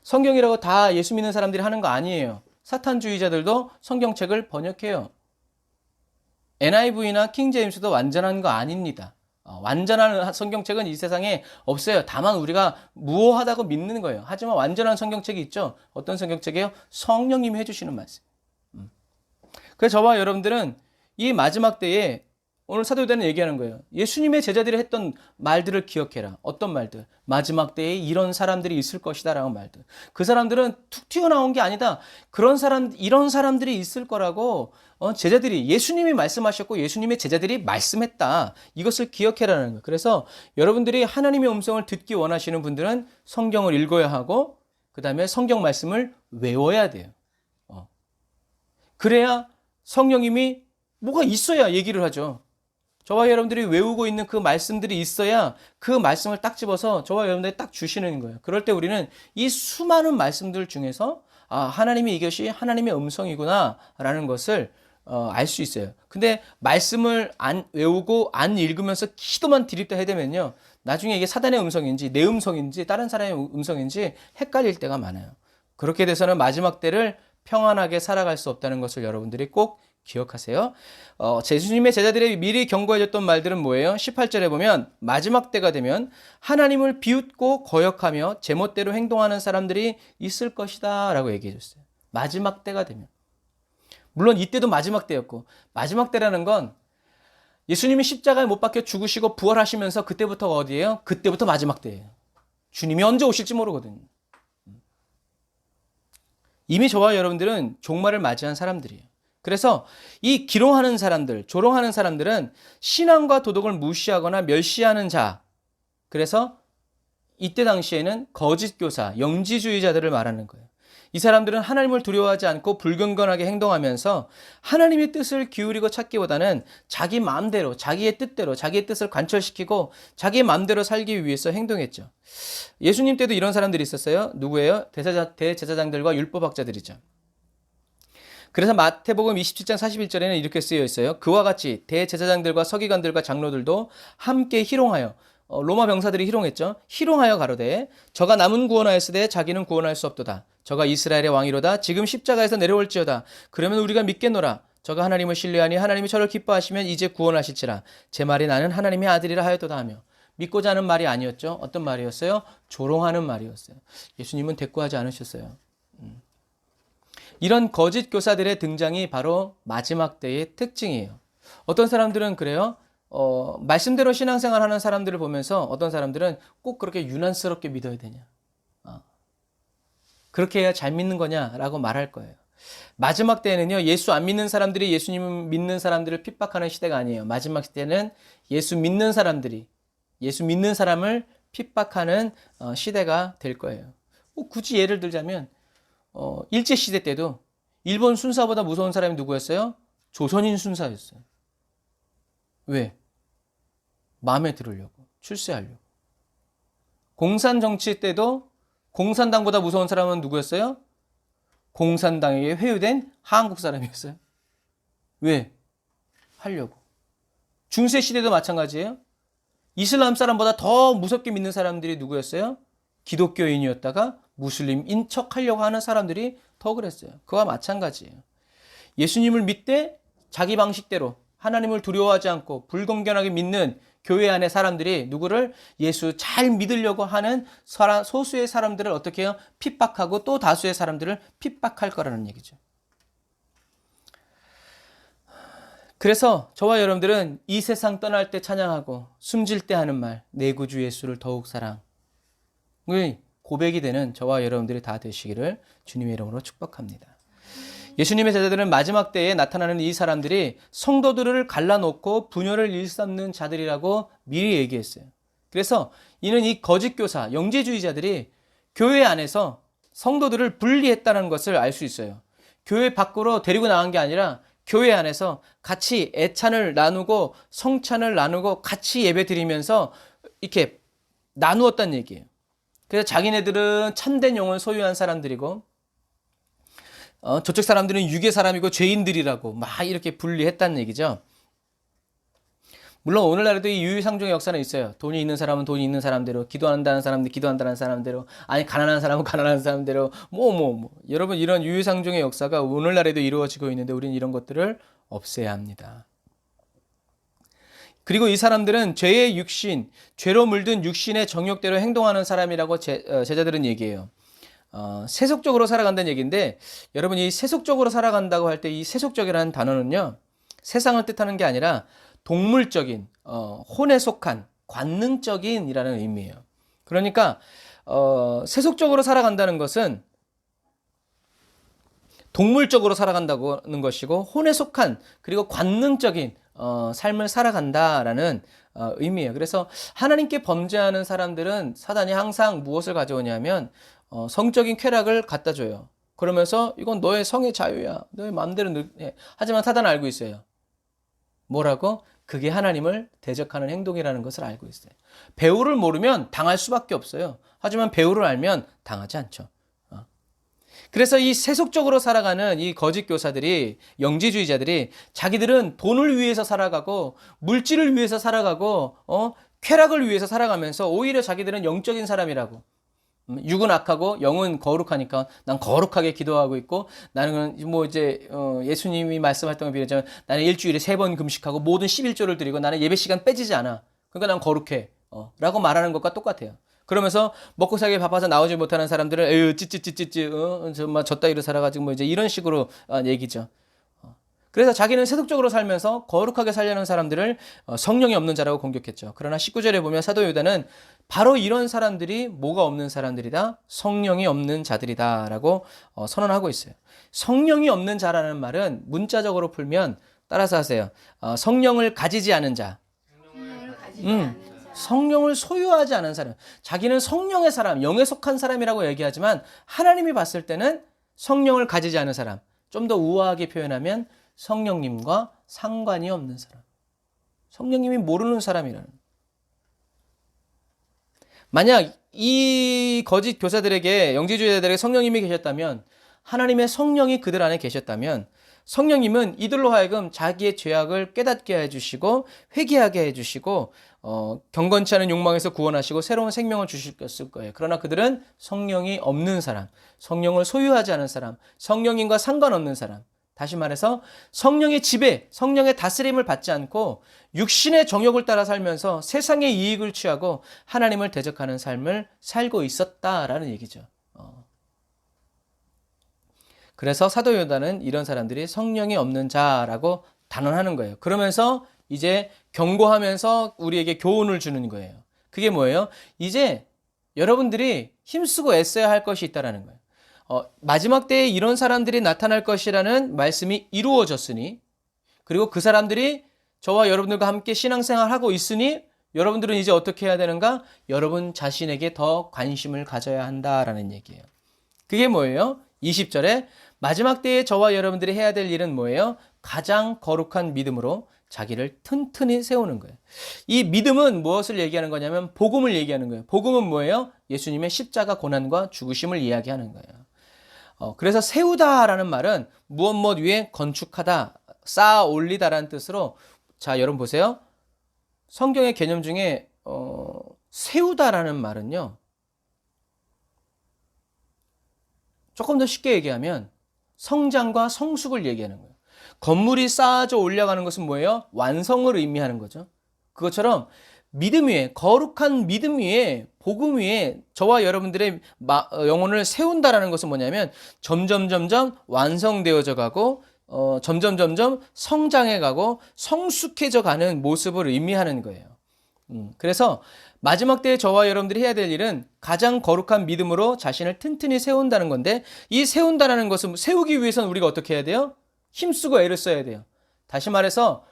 성경이라고 다 예수 믿는 사람들이 하는 거 아니에요. 사탄주의자들도 성경책을 번역해요. NIV나 킹제임스도 완전한 거 아닙니다. 완전한 성경책은 이 세상에 없어요. 다만 우리가 무오하다고 믿는 거예요. 하지만 완전한 성경책이 있죠. 어떤 성경책이에요? 성령님이 해주시는 말씀. 그래서 저와 여러분들은 이 마지막 때에 오늘 사도 요한은 얘기하는 거예요. 예수님의 제자들이 했던 말들을 기억해라. 어떤 말들? 마지막 때에 이런 사람들이 있을 것이다 라는 말들. 그 사람들은 툭 튀어나온 게 아니다. 이런 사람들이 있을 거라고 제자들이 예수님이 말씀하셨고 예수님의 제자들이 말씀했다. 이것을 기억해라는 거예요. 그래서 여러분들이 하나님의 음성을 듣기 원하시는 분들은 성경을 읽어야 하고 그 다음에 성경 말씀을 외워야 돼요. 그래야 성령님이 뭐가 있어야 얘기를 하죠. 저와 여러분들이 외우고 있는 그 말씀들이 있어야 그 말씀을 딱 집어서 저와 여러분들이 딱 주시는 거예요. 그럴 때 우리는 이 수많은 말씀들 중에서 하나님이 이것이 하나님의 음성이구나 라는 것을 알 수 있어요. 근데 말씀을 안 외우고 안 읽으면서 기도만 드립다 해대면요. 나중에 이게 사단의 음성인지 내 음성인지 다른 사람의 음성인지 헷갈릴 때가 많아요. 그렇게 돼서는 마지막 때를 평안하게 살아갈 수 없다는 것을 여러분들이 꼭 기억하세요. 예수님의 제자들이 미리 경고해줬던 말들은 뭐예요? 18절에 보면 마지막 때가 되면 하나님을 비웃고 거역하며 제멋대로 행동하는 사람들이 있을 것이다 라고 얘기해줬어요. 마지막 때가 되면. 물론 이때도 마지막 때였고 마지막 때라는 건 예수님이 십자가에 못 박혀 죽으시고 부활하시면서 그때부터가 어디예요? 그때부터 마지막 때예요. 주님이 언제 오실지 모르거든요. 이미 저와 여러분들은 종말을 맞이한 사람들이에요. 그래서 이 기롱하는 사람들, 조롱하는 사람들은 신앙과 도덕을 무시하거나 멸시하는 자. 그래서 이때 당시에는 거짓 교사, 영지주의자들을 말하는 거예요. 이 사람들은 하나님을 두려워하지 않고 불경건하게 행동하면서 하나님의 뜻을 기울이고 찾기보다는 자기 마음대로, 자기의 뜻대로, 자기의 뜻을 관철시키고 자기의 마음대로 살기 위해서 행동했죠. 예수님 때도 이런 사람들이 있었어요. 누구예요? 대제사장들과 율법학자들이죠. 그래서 마태복음 27장 41절에는 이렇게 쓰여 있어요. 그와 같이 대제사장들과 서기관들과 장로들도 함께 희롱하여 로마 병사들이 희롱했죠. 희롱하여 가로되 저가 남은 구원하였으되 자기는 구원할 수 없도다. 저가 이스라엘의 왕이로다. 지금 십자가에서 내려올지어다. 그러면 우리가 믿겠노라. 저가 하나님을 신뢰하니 하나님이 저를 기뻐하시면 이제 구원하실지라. 제 말이 나는 하나님의 아들이라 하였도다 하며. 믿고자 하는 말이 아니었죠. 어떤 말이었어요? 조롱하는 말이었어요. 예수님은 대꾸하지 않으셨어요. 이런 거짓 교사들의 등장이 바로 마지막 때의 특징이에요. 어떤 사람들은 그래요. 말씀대로 신앙생활 하는 사람들을 보면서 어떤 사람들은 꼭 그렇게 유난스럽게 믿어야 되냐. 그렇게 해야 잘 믿는 거냐라고 말할 거예요. 마지막 때에는요. 예수 안 믿는 사람들이 예수님 믿는 사람들을 핍박하는 시대가 아니에요. 마지막 때는 예수 믿는 사람들이 예수 믿는 사람을 핍박하는 시대가 될 거예요. 굳이 예를 들자면 일제시대 때도 일본 순사보다 무서운 사람이 누구였어요? 조선인 순사였어요. 왜? 마음에 들으려고, 출세하려고. 공산정치 때도 공산당보다 무서운 사람은 누구였어요? 공산당에게 회유된 한국 사람이었어요. 왜? 하려고. 중세시대도 마찬가지예요. 이슬람 사람보다 더 무섭게 믿는 사람들이 누구였어요? 기독교인이었다가 무슬림인 척하려고 하는 사람들이 더 그랬어요. 그와 마찬가지예요. 예수님을 믿되 자기 방식대로 하나님을 두려워하지 않고 불건전하게 믿는 교회 안의 사람들이 누구를 예수 잘 믿으려고 하는 소수의 사람들을 어떻게 해요? 핍박하고 또 다수의 사람들을 핍박할 거라는 얘기죠. 그래서 저와 여러분들은 이 세상 떠날 때 찬양하고 숨질 때 하는 말, 내 구주 예수를 더욱 사랑. 고백이 되는 저와 여러분들이 다 되시기를 주님의 이름으로 축복합니다. 예수님의 제자들은 마지막 때에 나타나는 이 사람들이 성도들을 갈라놓고 분열을 일삼는 자들이라고 미리 얘기했어요. 그래서 이는 이 거짓 교사, 영지주의자들이 교회 안에서 성도들을 분리했다는 것을 알 수 있어요. 교회 밖으로 데리고 나간 게 아니라 교회 안에서 같이 애찬을 나누고 성찬을 나누고 같이 예배 드리면서 이렇게 나누었다는 얘기예요. 그래서 자기네들은 참된 영을 소유한 사람들이고 저쪽 사람들은 유괴 사람이고 죄인들이라고 막 이렇게 분리했다는 얘기죠. 물론 오늘날에도 이 유유상종의 역사는 있어요. 돈이 있는 사람은 돈이 있는 사람대로, 기도한다는 사람들 기도한다는 사람대로, 아니 가난한 사람은 가난한 사람대로 여러분 이런 유유상종의 역사가 오늘날에도 이루어지고 있는데 우리는 이런 것들을 없애야 합니다. 그리고 이 사람들은 죄의 육신, 죄로 물든 육신의 정욕대로 행동하는 사람이라고 제자들은 얘기해요. 세속적으로 살아간다는 얘기인데, 여러분 이 세속적으로 살아간다고 할 때 이 세속적이라는 단어는요, 세상을 뜻하는 게 아니라 동물적인, 혼에 속한 관능적인이라는 의미예요. 그러니까 세속적으로 살아간다는 것은 동물적으로 살아간다는 것이고, 혼에 속한 그리고 관능적인 삶을 살아간다라는 의미예요. 그래서 하나님께 범죄하는 사람들은 사단이 항상 무엇을 가져오냐면 성적인 쾌락을 갖다 줘요. 그러면서 이건 너의 성의 자유야, 너의 마음대로 해. 하지만 사단은 알고 있어요. 뭐라고? 그게 하나님을 대적하는 행동이라는 것을 알고 있어요. 배우를 모르면 당할 수밖에 없어요. 하지만 배우를 알면 당하지 않죠. 그래서 이 세속적으로 살아가는 이 거짓 교사들이, 영지주의자들이 자기들은 돈을 위해서 살아가고 물질을 위해서 살아가고 쾌락을 위해서 살아가면서 오히려 자기들은 영적인 사람이라고, 육은 악하고 영은 거룩하니까 난 거룩하게 기도하고 있고, 나는 뭐 이제 예수님이 말씀했던 거 비례하자면 나는 일주일에 3번 금식하고 모든 11조를 드리고 나는 예배 시간 빼지지 않아. 그러니까 난 거룩해. 라고 말하는 것과 똑같아요. 그러면서 먹고 살기 바빠서 나오지 못하는 사람들을 에휴 찌찌찌찌찌 정말 졌다이로 살아가지고 뭐 이제 이런 식으로 얘기죠. 그래서 자기는 세속적으로 살면서 거룩하게 살려는 사람들을 성령이 없는 자라고 공격했죠. 그러나 19절에 보면 사도 유다는 바로 이런 사람들이 뭐가 없는 사람들이다? 성령이 없는 자들이다 라고 선언하고 있어요. 성령이 없는 자라는 말은 문자적으로 풀면 따라서 하세요. 성령을 가지지 않은 자. 성령을 소유하지 않은 사람. 자기는 성령의 사람, 영에 속한 사람이라고 얘기하지만 하나님이 봤을 때는 성령을 가지지 않은 사람. 좀 더 우아하게 표현하면 성령님과 상관이 없는 사람. 성령님이 모르는 사람이라는. 만약 이 거짓 교사들에게, 영지주의자들에게 성령님이 계셨다면, 하나님의 성령이 그들 안에 계셨다면 성령님은 이들로 하여금 자기의 죄악을 깨닫게 해주시고 회개하게 해주시고 경건치 않은 욕망에서 구원하시고 새로운 생명을 주셨을 거예요. 그러나 그들은 성령이 없는 사람, 성령을 소유하지 않은 사람, 성령님과 상관없는 사람, 다시 말해서 성령의 지배, 성령의 다스림을 받지 않고 육신의 정욕을 따라 살면서 세상의 이익을 취하고 하나님을 대적하는 삶을 살고 있었다라는 얘기죠. 그래서 사도 요다는 이런 사람들이 성령이 없는 자라고 단언하는 거예요. 그러면서 이제 경고하면서 우리에게 교훈을 주는 거예요. 그게 뭐예요? 이제 여러분들이 힘쓰고 애써야 할 것이 있다는 거예요. 마지막 때에 이런 사람들이 나타날 것이라는 말씀이 이루어졌으니, 그리고 그 사람들이 저와 여러분들과 함께 신앙생활하고 있으니 여러분들은 이제 어떻게 해야 되는가? 여러분 자신에게 더 관심을 가져야 한다라는 얘기예요. 그게 뭐예요? 20절에 마지막 때에 저와 여러분들이 해야 될 일은 뭐예요? 가장 거룩한 믿음으로 자기를 튼튼히 세우는 거예요. 이 믿음은 무엇을 얘기하는 거냐면 복음을 얘기하는 거예요. 복음은 뭐예요? 예수님의 십자가 고난과 죽으심을 이야기하는 거예요. 그래서 세우다라는 말은 무엇 위에 건축하다, 쌓아 올리다라는 뜻으로, 자 여러분 보세요. 성경의 개념 중에 세우다라는 말은요, 조금 더 쉽게 얘기하면 성장과 성숙을 얘기하는 거예요. 건물이 쌓아져 올라가는 것은 뭐예요? 완성을 의미하는 거죠. 그것처럼 믿음 위에, 거룩한 믿음 위에, 복음 위에 저와 여러분들의 영혼을 세운다라는 것은 뭐냐면 점점 완성되어져 가고 점점 성장해 가고 성숙해져 가는 모습을 의미하는 거예요. 그래서 마지막 때에 저와 여러분들이 해야 될 일은 가장 거룩한 믿음으로 자신을 튼튼히 세운다는 건데, 이 세운다는 것은 세우기 위해서는 우리가 어떻게 해야 돼요? 힘쓰고 애를 써야 돼요. 다시 말해서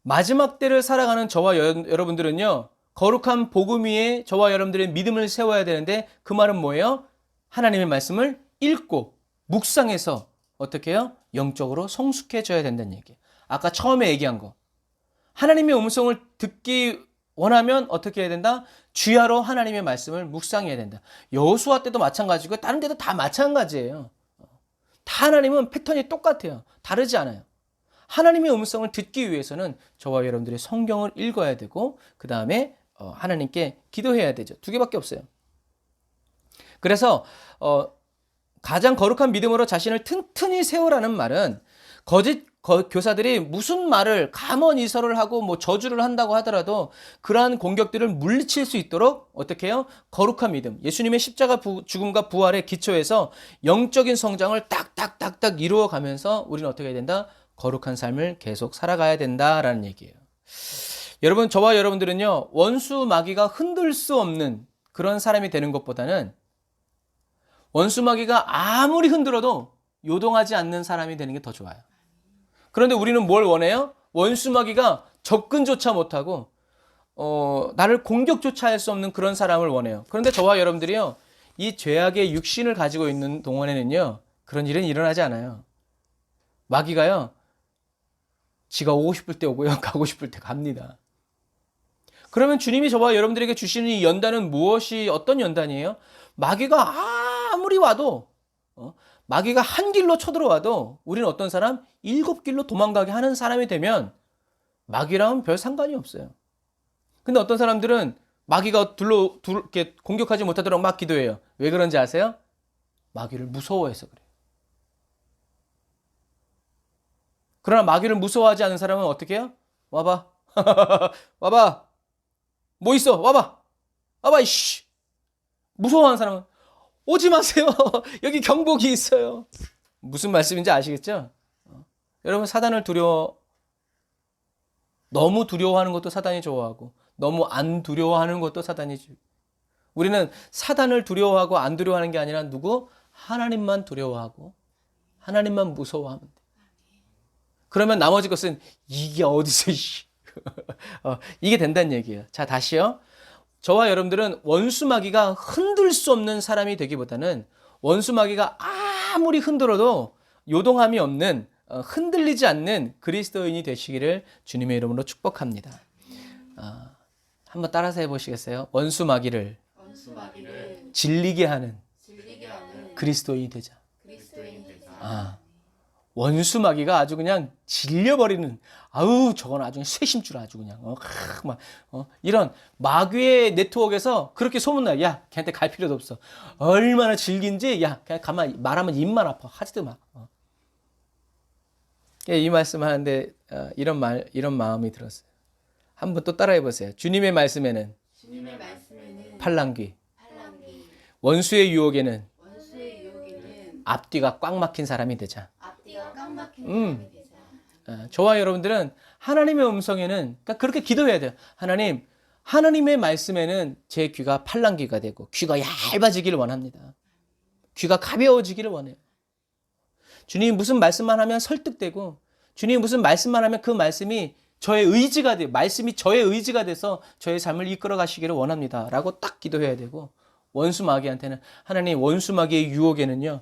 마지막 때를 살아가는 저와 여러분들은요, 거룩한 복음 위에 저와 여러분들의 믿음을 세워야 되는데, 그 말은 뭐예요? 하나님의 말씀을 읽고 묵상해서 어떻게 해요? 영적으로 성숙해져야 된다는 얘기예요. 아까 처음에 얘기한 거. 하나님의 음성을 듣기 원하면 어떻게 해야 된다? 주야로 하나님의 말씀을 묵상해야 된다. 여호수아 때도 마찬가지고 다른 데도 다 마찬가지예요. 다 하나님은 패턴이 똑같아요. 다르지 않아요. 하나님의 음성을 듣기 위해서는 저와 여러분들이 성경을 읽어야 되고, 그 다음에 하나님께 기도해야 되죠. 2개밖에 없어요. 그래서 가장 거룩한 믿음으로 자신을 튼튼히 세우라는 말은 거짓 교사들이 무슨 말을 감언이설을 하고 뭐 저주를 한다고 하더라도 그러한 공격들을 물리칠 수 있도록 어떻게 해요? 거룩한 믿음. 예수님의 십자가 죽음과 부활의 기초에서 영적인 성장을 딱딱딱딱 이루어가면서 우리는 어떻게 해야 된다? 거룩한 삶을 계속 살아가야 된다라는 얘기예요. 여러분, 저와 여러분들은요, 원수 마귀가 흔들 수 없는 그런 사람이 되는 것보다는 원수 마귀가 아무리 흔들어도 요동하지 않는 사람이 되는 게 더 좋아요. 그런데 우리는 뭘 원해요? 원수 마귀가 접근조차 못하고 나를 공격조차 할 수 없는 그런 사람을 원해요. 그런데 저와 여러분들이요, 이 죄악의 육신을 가지고 있는 동안에는요, 그런 일은 일어나지 않아요. 마귀가요, 지가 오고 싶을 때 오고요, 가고 싶을 때 갑니다. 그러면 주님이 저와 여러분들에게 주시는 이 연단은 무엇이, 어떤 연단이에요? 마귀가 아무리 와도, 마귀가 한 길로 쳐들어와도 우리는 어떤 사람? 7길로 도망가게 하는 사람이 되면 마귀랑은 별 상관이 없어요. 근데 어떤 사람들은 마귀가 이렇게 공격하지 못하도록 막 기도해요. 왜 그런지 아세요? 마귀를 무서워해서 그래요. 그러나 마귀를 무서워하지 않은 사람은 어떻게 해요? 와봐. 와봐. 뭐 있어? 와봐. 와봐, 이씨. 무서워하는 사람은 오지 마세요. 여기 경복이 있어요. 무슨 말씀인지 아시겠죠? 여러분, 사단을 너무 두려워하는 것도 사단이 좋아하고 너무 안 두려워하는 것도 사단이 좋아해요. 우리는 사단을 두려워하고 안 두려워하는 게 아니라 누구? 하나님만 두려워하고 하나님만 무서워하면 돼. 그러면 나머지 것은 이게 어디서 이게 된다는 얘기예요. 자, 다시요. 저와 여러분들은 원수 마귀가 흔들 수 없는 사람이 되기보다는 원수 마귀가 아무리 흔들어도 요동함이 없는, 흔들리지 않는 그리스도인이 되시기를 주님의 이름으로 축복합니다. 한번 따라서 해보시겠어요? 원수 마귀를 질리게 하는 그리스도인이 되자. 원수 마귀가 아주 그냥 질려버리는, 저건 아주 그냥 쇄심줄 아주 그냥, 이런 마귀의 네트워크에서 그렇게 소문나요. 야, 걔한테 갈 필요도 없어. 얼마나 질긴지, 야, 그냥 가만히 말하면 입만 아파. 하지도 마. 이 말씀 하는데, 이런 마음이 들었어요. 한번 또 따라해 보세요. 주님의 말씀에는 팔랑귀. 원수의 유혹에는 앞뒤가 꽉 막힌 사람이 되자. 저와 여러분들은 하나님의 음성에는, 그러니까 그렇게 기도해야 돼요. 하나님의 말씀에는 제 귀가 팔랑귀가 되고 귀가 얇아지기를 원합니다. 귀가 가벼워지기를 원해요. 주님이 무슨 말씀만 하면 설득되고, 주님이 무슨 말씀만 하면 그 말씀이 저의 의지가 돼요. 말씀이 저의 의지가 돼서 저의 삶을 이끌어 가시기를 원합니다. 라고 딱 기도해야 되고, 원수 마귀한테는 하나님, 원수 마귀의 유혹에는요,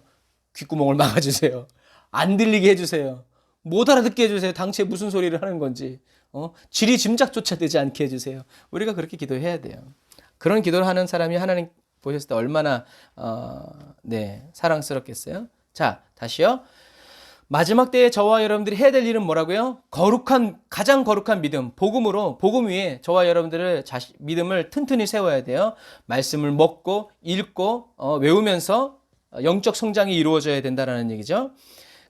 귓구멍을 막아주세요. 안 들리게 해주세요. 못 알아듣게 해주세요. 당최 무슨 소리를 하는 건지. 지리 짐작조차 되지 않게 해주세요. 우리가 그렇게 기도해야 돼요. 그런 기도를 하는 사람이 하나님 보셨을 때 얼마나 사랑스럽겠어요. 자, 다시요. 마지막 때에 저와 여러분들이 해야 될 일은 뭐라고요? 가장 거룩한 믿음, 복음 위에 저와 여러분들을 믿음을 튼튼히 세워야 돼요. 말씀을 먹고 읽고 외우면서 영적 성장이 이루어져야 된다는 얘기죠.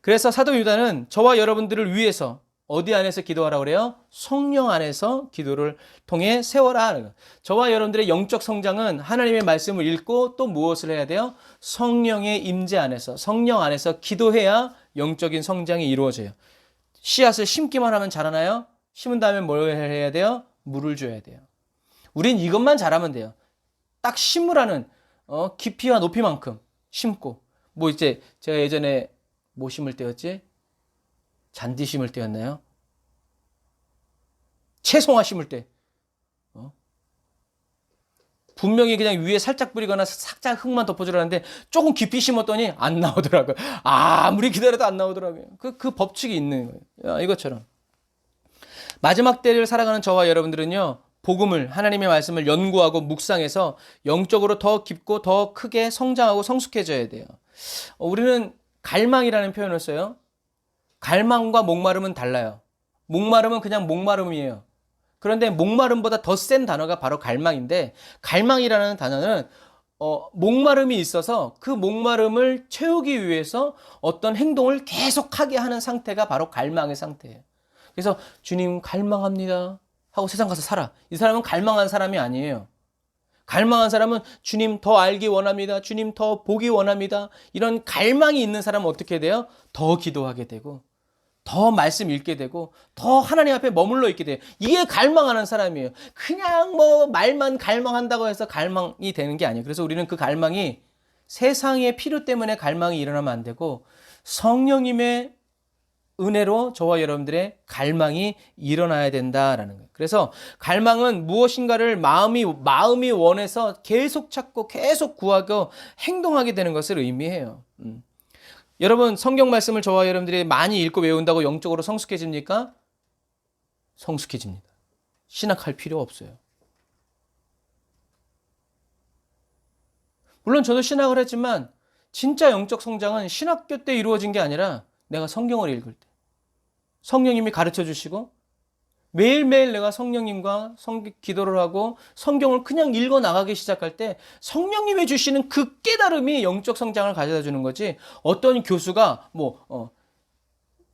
그래서 사도 유다는 저와 여러분들을 위해서 어디 안에서 기도하라고 그래요? 성령 안에서 기도를 통해 세워라. 저와 여러분들의 영적 성장은 하나님의 말씀을 읽고 또 무엇을 해야 돼요? 성령의 임재 안에서, 성령 안에서 기도해야 영적인 성장이 이루어져요. 씨앗을 심기만 하면 자라나요? 심은 다음에 뭘 해야 돼요? 물을 줘야 돼요. 우린 이것만 잘하면 돼요. 딱 심으라는 깊이와 높이만큼 심고, 제가 예전에 뭐 심을 때였지? 잔디 심을 때였나요? 채송화 심을 때. 분명히 그냥 위에 살짝 뿌리거나 살짝 흙만 덮어주라는데 조금 깊이 심었더니 안 나오더라고요. 아무리 기다려도 안 나오더라고요. 그 법칙이 있는 거예요. 이것처럼. 마지막 때를 살아가는 저와 여러분들은요, 복음을, 하나님의 말씀을 연구하고 묵상해서 영적으로 더 깊고 더 크게 성장하고 성숙해져야 돼요. 우리는 갈망이라는 표현을 써요. 갈망과 목마름은 달라요. 목마름은 그냥 목마름이에요. 그런데 목마름보다 더 센 단어가 바로 갈망인데, 갈망이라는 단어는 목마름이 있어서 그 목마름을 채우기 위해서 어떤 행동을 계속하게 하는 상태가 바로 갈망의 상태예요. 그래서 주님 갈망합니다 하고 세상 가서 살아. 이 사람은 갈망한 사람이 아니에요. 갈망한 사람은 주님 더 알기 원합니다. 주님 더 보기 원합니다. 이런 갈망이 있는 사람은 어떻게 돼요? 더 기도하게 되고 더 말씀 읽게 되고 더 하나님 앞에 머물러 있게 돼요. 이게 갈망하는 사람이에요. 그냥 뭐 말만 갈망한다고 해서 갈망이 되는 게 아니에요. 그래서 우리는 그 갈망이 세상의 필요 때문에 갈망이 일어나면 안 되고 성령님의 은혜로 저와 여러분들의 갈망이 일어나야 된다라는 거예요. 그래서 갈망은 무엇인가를 마음이 원해서 계속 찾고 계속 구하고 행동하게 되는 것을 의미해요. 여러분 성경 말씀을 저와 여러분들이 많이 읽고 외운다고 영적으로 성숙해집니까? 성숙해집니다. 신학할 필요 없어요. 물론 저도 신학을 했지만 진짜 영적 성장은 신학교 때 이루어진 게 아니라 내가 성경을 읽을 때 성령님이 가르쳐 주시고 매일매일 내가 성령님과 기도를 하고 성경을 그냥 읽어 나가기 시작할 때 성령님이 주시는 그 깨달음이 영적 성장을 가져다 주는 거지. 어떤 교수가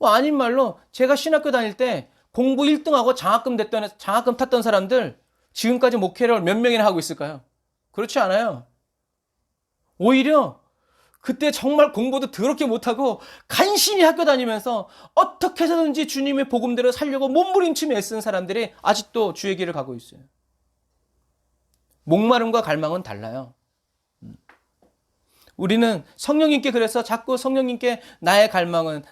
아닌 말로 제가 신학교 다닐 때 공부 1등하고 장학금 탔던 사람들 지금까지 목회를 몇 명이나 하고 있을까요? 그렇지 않아요. 오히려 그때 정말 공부도 더럽게 못하고 간신히 학교 다니면서 어떻게 해서든지 주님의 복음대로 살려고 몸부림치며 애쓴 사람들이 아직도 주의 길을 가고 있어요. 목마름과 갈망은 달라요. 우리는 성령님께 그래서 자꾸 성령님께 나의 갈망은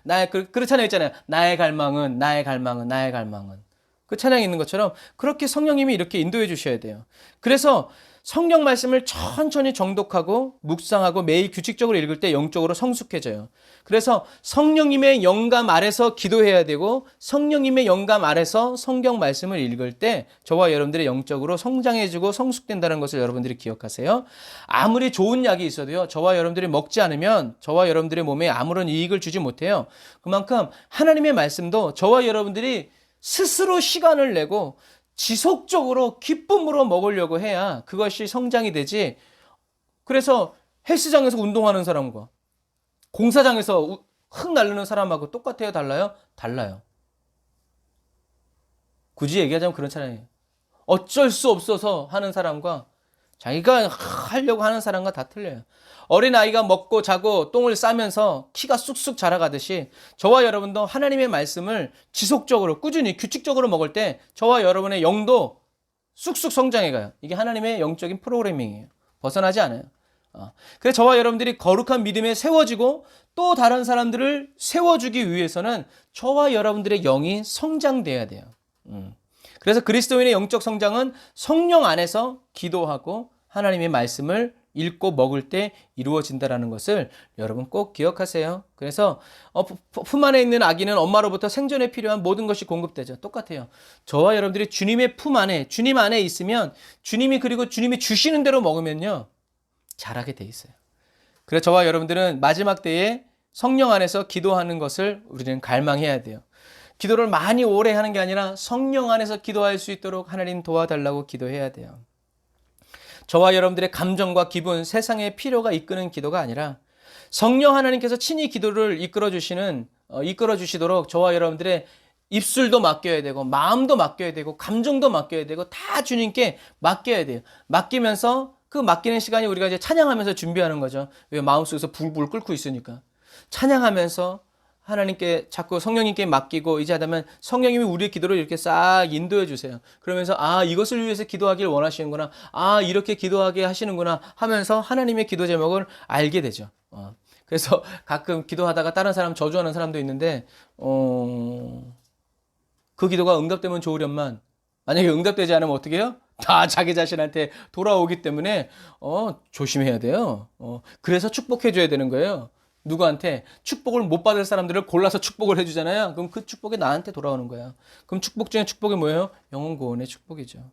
그렇잖아요 있잖아요. 나의 갈망은 그 찬양이 있는 것처럼 그렇게 성령님이 이렇게 인도해 주셔야 돼요. 그래서 성경 말씀을 천천히 정독하고 묵상하고 매일 규칙적으로 읽을 때 영적으로 성숙해져요. 그래서 성령님의 영감 아래서 기도해야 되고 성령님의 영감 아래서 성경 말씀을 읽을 때 저와 여러분들이 영적으로 성장해지고 성숙된다는 것을 여러분들이 기억하세요. 아무리 좋은 약이 있어도요. 저와 여러분들이 먹지 않으면 저와 여러분들의 몸에 아무런 이익을 주지 못해요. 그만큼 하나님의 말씀도 저와 여러분들이 스스로 시간을 내고 지속적으로 기쁨으로 먹으려고 해야 그것이 성장이 되지. 그래서 헬스장에서 운동하는 사람과 공사장에서 흙 날르는 사람하고 똑같아요? 달라요? 달라요. 굳이 얘기하자면 그런 차량이에요. 어쩔 수 없어서 하는 사람과 자기가 하려고 하는 사람과 다 틀려요. 어린아이가 먹고 자고 똥을 싸면서 키가 쑥쑥 자라가듯이 저와 여러분도 하나님의 말씀을 지속적으로 꾸준히 규칙적으로 먹을 때 저와 여러분의 영도 쑥쑥 성장해가요. 이게 하나님의 영적인 프로그래밍이에요. 벗어나지 않아요. 그래서 저와 여러분들이 거룩한 믿음에 세워지고 또 다른 사람들을 세워주기 위해서는 저와 여러분들의 영이 성장돼야 돼요. 그래서 그리스도인의 영적 성장은 성령 안에서 기도하고 하나님의 말씀을 읽고 먹을 때 이루어진다는 것을 여러분 꼭 기억하세요. 그래서 품 안에 있는 아기는 엄마로부터 생존에 필요한 모든 것이 공급되죠. 똑같아요. 저와 여러분들이 주님의 품 안에, 주님 안에 있으면 주님이 주시는 대로 먹으면요. 자라게 돼 있어요. 그래서 저와 여러분들은 마지막 때에 성령 안에서 기도하는 것을 우리는 갈망해야 돼요. 기도를 많이 오래 하는 게 아니라 성령 안에서 기도할 수 있도록 하나님 도와달라고 기도해야 돼요. 저와 여러분들의 감정과 기분, 세상의 필요가 이끄는 기도가 아니라 성령 하나님께서 친히 기도를 이끌어 주시도록 저와 여러분들의 입술도 맡겨야 되고 마음도 맡겨야 되고 감정도 맡겨야 되고 다 주님께 맡겨야 돼요. 맡기면서 그 맡기는 시간이 우리가 이제 찬양하면서 준비하는 거죠. 왜 마음속에서 불불 끓고 있으니까. 찬양하면서 하나님께 자꾸 성령님께 맡기고 이제 하다면 성령님이 우리의 기도를 이렇게 싹 인도해 주세요. 그러면서 이것을 위해서 기도하길 원하시는구나. 이렇게 기도하게 하시는구나 하면서 하나님의 기도 제목을 알게 되죠. 그래서 가끔 기도하다가 다른 사람 저주하는 사람도 있는데 그 기도가 응답되면 좋으련만 만약에 응답되지 않으면 어떻게 해요? 다 자기 자신한테 돌아오기 때문에 조심해야 돼요. 그래서 축복해 줘야 되는 거예요. 누구한테? 축복을 못 받을 사람들을 골라서 축복을 해주잖아요. 그럼 그 축복이 나한테 돌아오는 거야. 그럼 축복 중에 축복이 뭐예요? 영혼 구원의 축복이죠.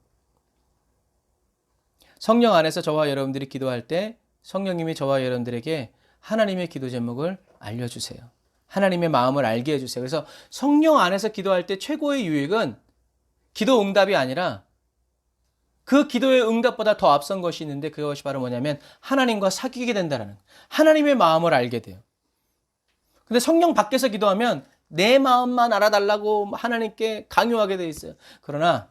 성령 안에서 저와 여러분들이 기도할 때 성령님이 저와 여러분들에게 하나님의 기도 제목을 알려주세요. 하나님의 마음을 알게 해주세요. 그래서 성령 안에서 기도할 때 최고의 유익은 기도 응답이 아니라 그 기도의 응답보다 더 앞선 것이 있는데 그것이 바로 뭐냐면 하나님과 사귀게 된다는 하나님의 마음을 알게 돼요. 근데 성령 밖에서 기도하면 내 마음만 알아달라고 하나님께 강요하게 돼 있어요. 그러나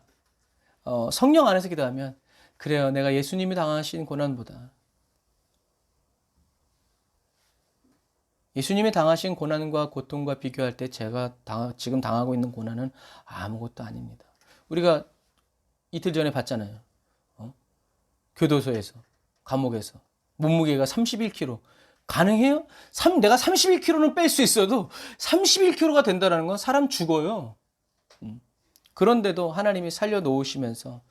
성령 안에서 기도하면 그래요. 내가 예수님이 당하신 고난보다 예수님이 당하신 고난과 고통과 비교할 때 제가 지금 당하고 있는 고난은 아무것도 아닙니다. 우리가 이틀 전에 봤잖아요. 교도소에서, 감옥에서 몸무게가 31kg. 가능해요? 내가 31kg는 뺄 수 있어도 31kg가 된다는 건 사람 죽어요. 그런데도 하나님이 살려놓으시면서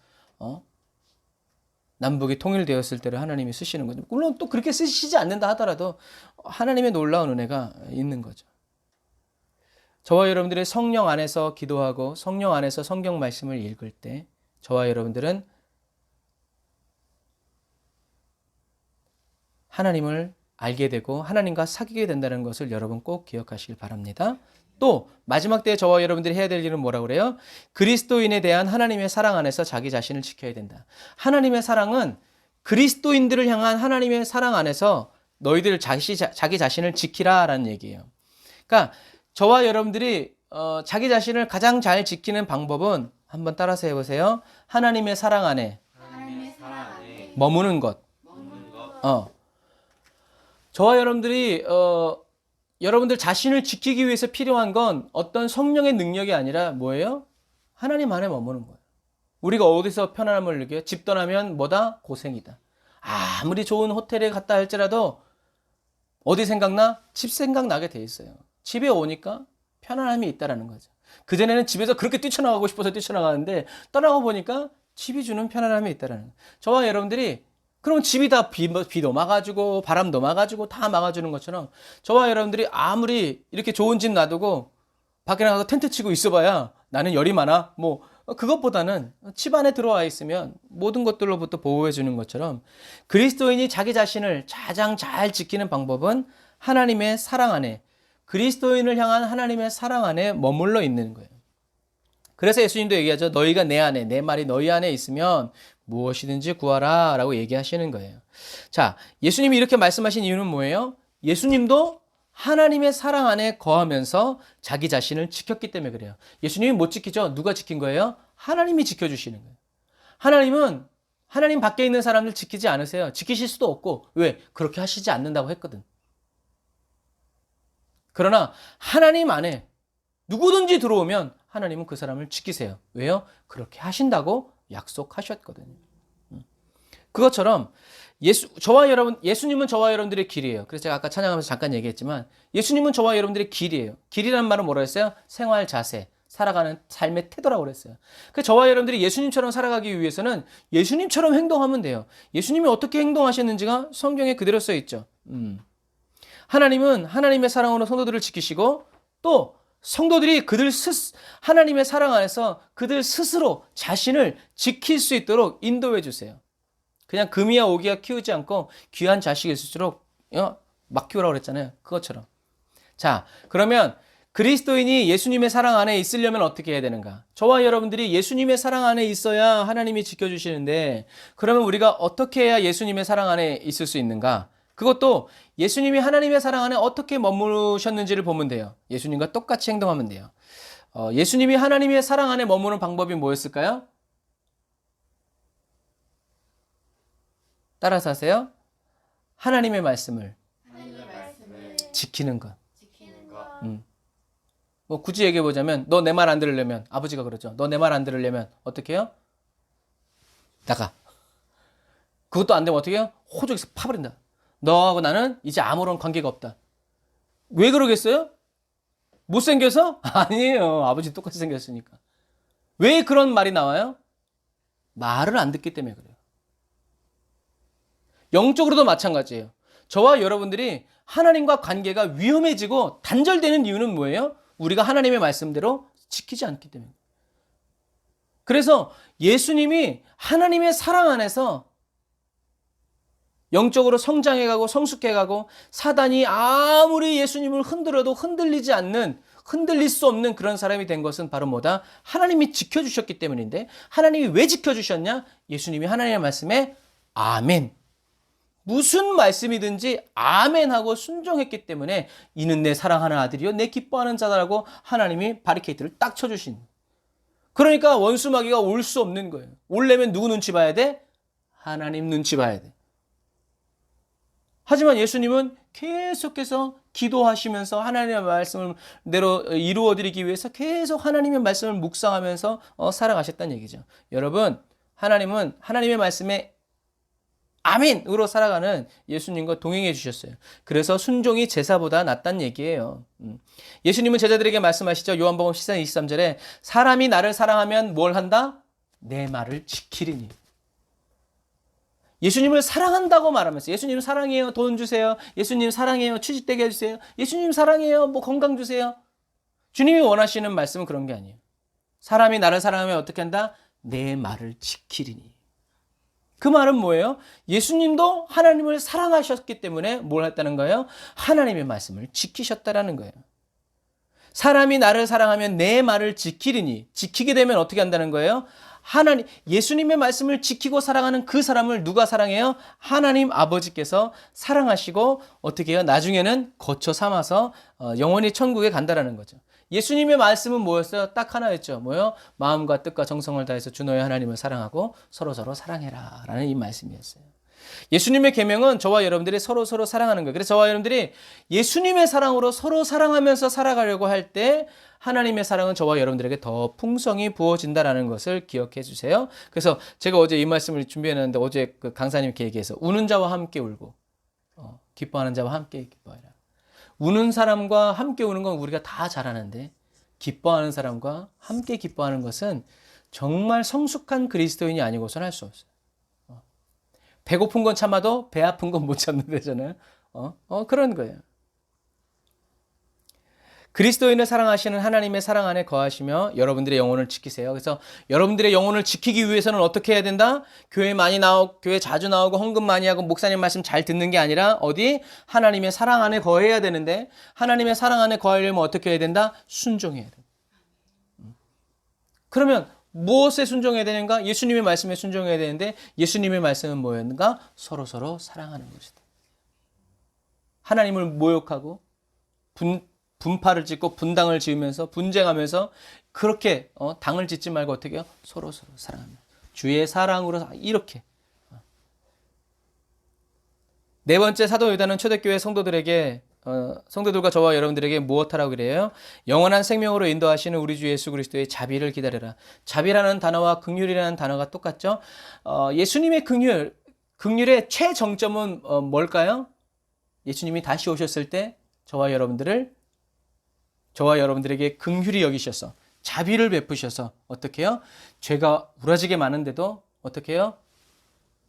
남북이 통일되었을 때를 하나님이 쓰시는 거죠. 물론 또 그렇게 쓰시지 않는다 하더라도 하나님의 놀라운 은혜가 있는 거죠. 저와 여러분들의 성령 안에서 기도하고 성령 안에서 성경 말씀을 읽을 때 저와 여러분들은 하나님을 알게 되고 하나님과 사귀게 된다는 것을 여러분 꼭 기억하시길 바랍니다. 또 마지막 때에 저와 여러분들이 해야 될 일은 뭐라고 그래요? 그리스도인에 대한 하나님의 사랑 안에서 자기 자신을 지켜야 된다. 하나님의 사랑은 그리스도인들을 향한 하나님의 사랑 안에서 너희들 자기 자신을 지키라라는 얘기예요. 그러니까 저와 여러분들이 자기 자신을 가장 잘 지키는 방법은 한번 따라서 해보세요. 하나님의 사랑 안에 머무는 것. 저와 여러분들이 여러분들 자신을 지키기 위해서 필요한 건 어떤 성령의 능력이 아니라 뭐예요? 하나님 안에 머무는 거예요. 우리가 어디서 편안함을 느껴요? 집 떠나면 뭐다? 고생이다. 아무리 좋은 호텔에 갔다 할지라도 어디 생각나? 집 생각나게 돼 있어요. 집에 오니까 편안함이 있다라는 거죠. 그전에는 집에서 그렇게 뛰쳐나가고 싶어서 뛰쳐나가는데 떠나고 보니까 집이 주는 편안함이 있다라는 거예요. 저와 여러분들이 그럼 집이 다 비도 막아주고 바람도 막아주고 다 막아주는 것처럼 저와 여러분들이 아무리 이렇게 좋은 집 놔두고 밖에 나가서 텐트 치고 있어봐야 나는 열이 많아. 뭐 그것보다는 집 안에 들어와 있으면 모든 것들로부터 보호해 주는 것처럼 그리스도인이 자기 자신을 가장 잘 지키는 방법은 하나님의 사랑 안에 그리스도인을 향한 하나님의 사랑 안에 머물러 있는 거예요. 그래서 예수님도 얘기하죠. 너희가 내 안에, 내 말이 너희 안에 있으면 무엇이든지 구하라 라고 얘기하시는 거예요. 자, 예수님이 이렇게 말씀하신 이유는 뭐예요? 예수님도 하나님의 사랑 안에 거하면서 자기 자신을 지켰기 때문에 그래요. 예수님이 못 지키죠? 누가 지킨 거예요? 하나님이 지켜주시는 거예요. 하나님은 하나님 밖에 있는 사람들 지키지 않으세요. 지키실 수도 없고. 왜? 그렇게 하시지 않는다고 했거든. 그러나 하나님 안에 누구든지 들어오면 하나님은 그 사람을 지키세요. 왜요? 그렇게 하신다고 약속하셨거든요. 그것처럼 예수님은 저와 여러분들의 길이에요. 그래서 제가 아까 찬양하면서 잠깐 얘기했지만 예수님은 저와 여러분들의 길이에요. 길이라는 말은 뭐라 했어요? 생활 자세, 살아가는 삶의 태도라고 그랬어요. 그래서 저와 여러분들이 예수님처럼 살아가기 위해서는 예수님처럼 행동하면 돼요. 예수님이 어떻게 행동하셨는지가 성경에 그대로 써 있죠. 하나님은 하나님의 사랑으로 성도들을 지키시고 또 성도들이 하나님의 사랑 안에서 그들 스스로 자신을 지킬 수 있도록 인도해 주세요. 그냥 금이야 오기야 키우지 않고 귀한 자식일수록 막 키우라고 그랬잖아요. 그것처럼. 자, 그러면 그리스도인이 예수님의 사랑 안에 있으려면 어떻게 해야 되는가? 저와 여러분들이 예수님의 사랑 안에 있어야 하나님이 지켜주시는데 그러면 우리가 어떻게 해야 예수님의 사랑 안에 있을 수 있는가? 그것도 예수님이 하나님의 사랑 안에 어떻게 머무르셨는지를 보면 돼요. 예수님과 똑같이 행동하면 돼요. 예수님이 하나님의 사랑 안에 머무는 방법이 뭐였을까요? 따라서 하세요. 하나님의 말씀을 지키는 것. 뭐 굳이 얘기해 보자면 너 내 말 안 들으려면 아버지가 그러죠. 너 내 말 안 들으려면 어떻게 해요? 나가. 그것도 안 되면 어떻게 해요? 호적에서 파버린다. 너하고 나는 이제 아무런 관계가 없다. 왜 그러겠어요? 못생겨서? 아니에요. 아버지 똑같이 생겼으니까. 왜 그런 말이 나와요? 말을 안 듣기 때문에 그래요. 영적으로도 마찬가지예요. 저와 여러분들이 하나님과 관계가 위험해지고 단절되는 이유는 뭐예요? 우리가 하나님의 말씀대로 지키지 않기 때문에. 그래서 예수님이 하나님의 사랑 안에서 영적으로 성장해가고 성숙해가고 사단이 아무리 예수님을 흔들어도 흔들릴 수 없는 그런 사람이 된 것은 바로 뭐다? 하나님이 지켜주셨기 때문인데, 하나님이 왜 지켜주셨냐? 예수님이 하나님의 말씀에 아멘, 무슨 말씀이든지 아멘하고 순종했기 때문에 이는 내 사랑하는 아들이요 내 기뻐하는 자다라고 하나님이 바리케이트를 딱 쳐주신. 그러니까 원수 마귀가 올 수 없는 거예요. 오려면 누구 눈치 봐야 돼? 하나님 눈치 봐야 돼. 하지만 예수님은 계속해서 기도하시면서 하나님의 말씀을 대로 이루어드리기 위해서 계속 하나님의 말씀을 묵상하면서 살아가셨다는 얘기죠. 여러분, 하나님은 하나님의 말씀에 아멘으로 살아가는 예수님과 동행해 주셨어요. 그래서 순종이 제사보다 낫다는 얘기예요. 예수님은 제자들에게 말씀하시죠. 요한복음 14장 23절에 사람이 나를 사랑하면 뭘 한다? 내 말을 지키리니. 예수님을 사랑한다고 말하면서, 예수님 사랑해요, 돈 주세요. 예수님 사랑해요, 취직되게 해주세요. 예수님 사랑해요, 뭐 건강 주세요. 주님이 원하시는 말씀은 그런 게 아니에요. 사람이 나를 사랑하면 어떻게 한다? 내 말을 지키리니. 그 말은 뭐예요? 예수님도 하나님을 사랑하셨기 때문에 뭘 했다는 거예요? 하나님의 말씀을 지키셨다라는 거예요. 사람이 나를 사랑하면 내 말을 지키리니. 지키게 되면 어떻게 한다는 거예요? 예수님의 말씀을 지키고 사랑하는 그 사람을 누가 사랑해요? 하나님 아버지께서 사랑하시고 어떻게 해요? 나중에는 거쳐 삼아서 영원히 천국에 간다라는 거죠. 예수님의 말씀은 뭐였어요? 딱 하나였죠. 뭐요? 마음과 뜻과 정성을 다해서 주 너의 하나님을 사랑하고 서로서로 사랑해라 라는 이 말씀이었어요. 예수님의 계명은 저와 여러분들이 서로서로 사랑하는 거예요. 그래서 저와 여러분들이 예수님의 사랑으로 서로 사랑하면서 살아가려고 할 때 하나님의 사랑은 저와 여러분들에게 더 풍성히 부어진다라는 것을 기억해 주세요. 그래서 제가 어제 이 말씀을 준비해놨는데 어제 그 강사님께 얘기해서 우는 자와 함께 울고 기뻐하는 자와 함께 기뻐해라. 우는 사람과 함께 우는 건 우리가 다 잘 아는데 기뻐하는 사람과 함께 기뻐하는 것은 정말 성숙한 그리스도인이 아니고서는 할 수 없어요. 배고픈 건 참아도 배 아픈 건 못 참는다잖아요. 그런 거예요. 그리스도인을 사랑하시는 하나님의 사랑 안에 거하시며 여러분들의 영혼을 지키세요. 그래서 여러분들의 영혼을 지키기 위해서는 어떻게 해야 된다? 교회 많이 나오고, 교회 자주 나오고, 헌금 많이 하고, 목사님 말씀 잘 듣는 게 아니라 어디? 하나님의 사랑 안에 거해야 되는데, 하나님의 사랑 안에 거하려면 어떻게 해야 된다? 순종해야 된다. 그러면 무엇에 순종해야 되는가? 예수님의 말씀에 순종해야 되는데, 예수님의 말씀은 뭐였는가? 서로서로 사랑하는 것이다. 하나님을 모욕하고 분파를 짓고 분당을 지으면서 분쟁하면서 그렇게 당을 짓지 말고 어떻게 해요? 서로서로 사랑합니다. 주의 사랑으로 이렇게. 네 번째, 사도 요단은 초대교회 성도들에게 성도들과 저와 여러분들에게 무엇하라고 그래요? 영원한 생명으로 인도하시는 우리 주 예수 그리스도의 자비를 기다려라. 자비라는 단어와 긍휼이라는 단어가 똑같죠? 예수님의 긍휼의 최정점은 뭘까요? 예수님이 다시 오셨을 때 저와 여러분들에게 긍휼히 여기셔서 자비를 베푸셔서 어떻게 해요? 죄가 우라지게 많은데도 어떻게 해요?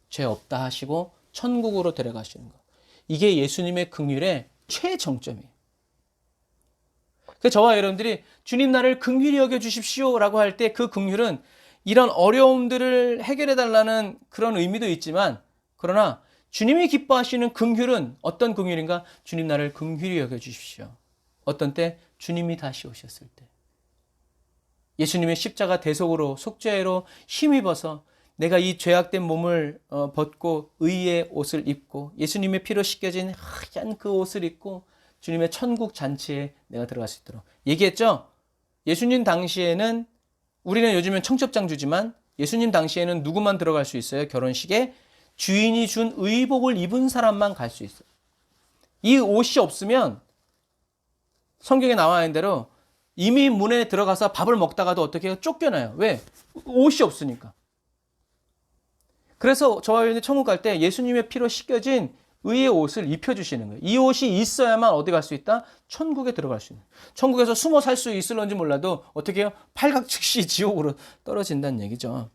죄 없다 하시고 천국으로 데려가시는 것. 이게 예수님의 긍휼의 최정점이에요. 그래서 저와 여러분들이 주님 나를 긍휼히 여겨주십시오 라고 할 때 그 긍휼은 이런 어려움들을 해결해 달라는 그런 의미도 있지만, 그러나 주님이 기뻐하시는 긍휼은 어떤 긍휼인가? 주님 나를 긍휼히 여겨주십시오. 어떤 때? 주님이 다시 오셨을 때. 예수님의 십자가 대속으로 속죄로 힘입어서 내가 이 죄악된 몸을 벗고 의의 옷을 입고 예수님의 피로 씻겨진 하얀 그 옷을 입고 주님의 천국 잔치에 내가 들어갈 수 있도록 얘기했죠. 예수님 당시에는, 우리는 요즘엔 청첩장주지만 예수님 당시에는 누구만 들어갈 수 있어요? 결혼식에 주인이 준 의복을 입은 사람만 갈 수 있어요. 이 옷이 없으면 성경에 나와 있는 대로 이미 문에 들어가서 밥을 먹다가도 어떻게 해요? 쫓겨나요. 왜? 옷이 없으니까. 그래서 저와 여러분이 천국 갈 때 예수님의 피로 씻겨진 의의 옷을 입혀주시는 거예요. 이 옷이 있어야만 어디 갈 수 있다? 천국에 들어갈 수 있는. 천국에서 숨어 살 수 있을런지 몰라도 어떻게 해요? 팔각 즉시 지옥으로 떨어진다는 얘기죠.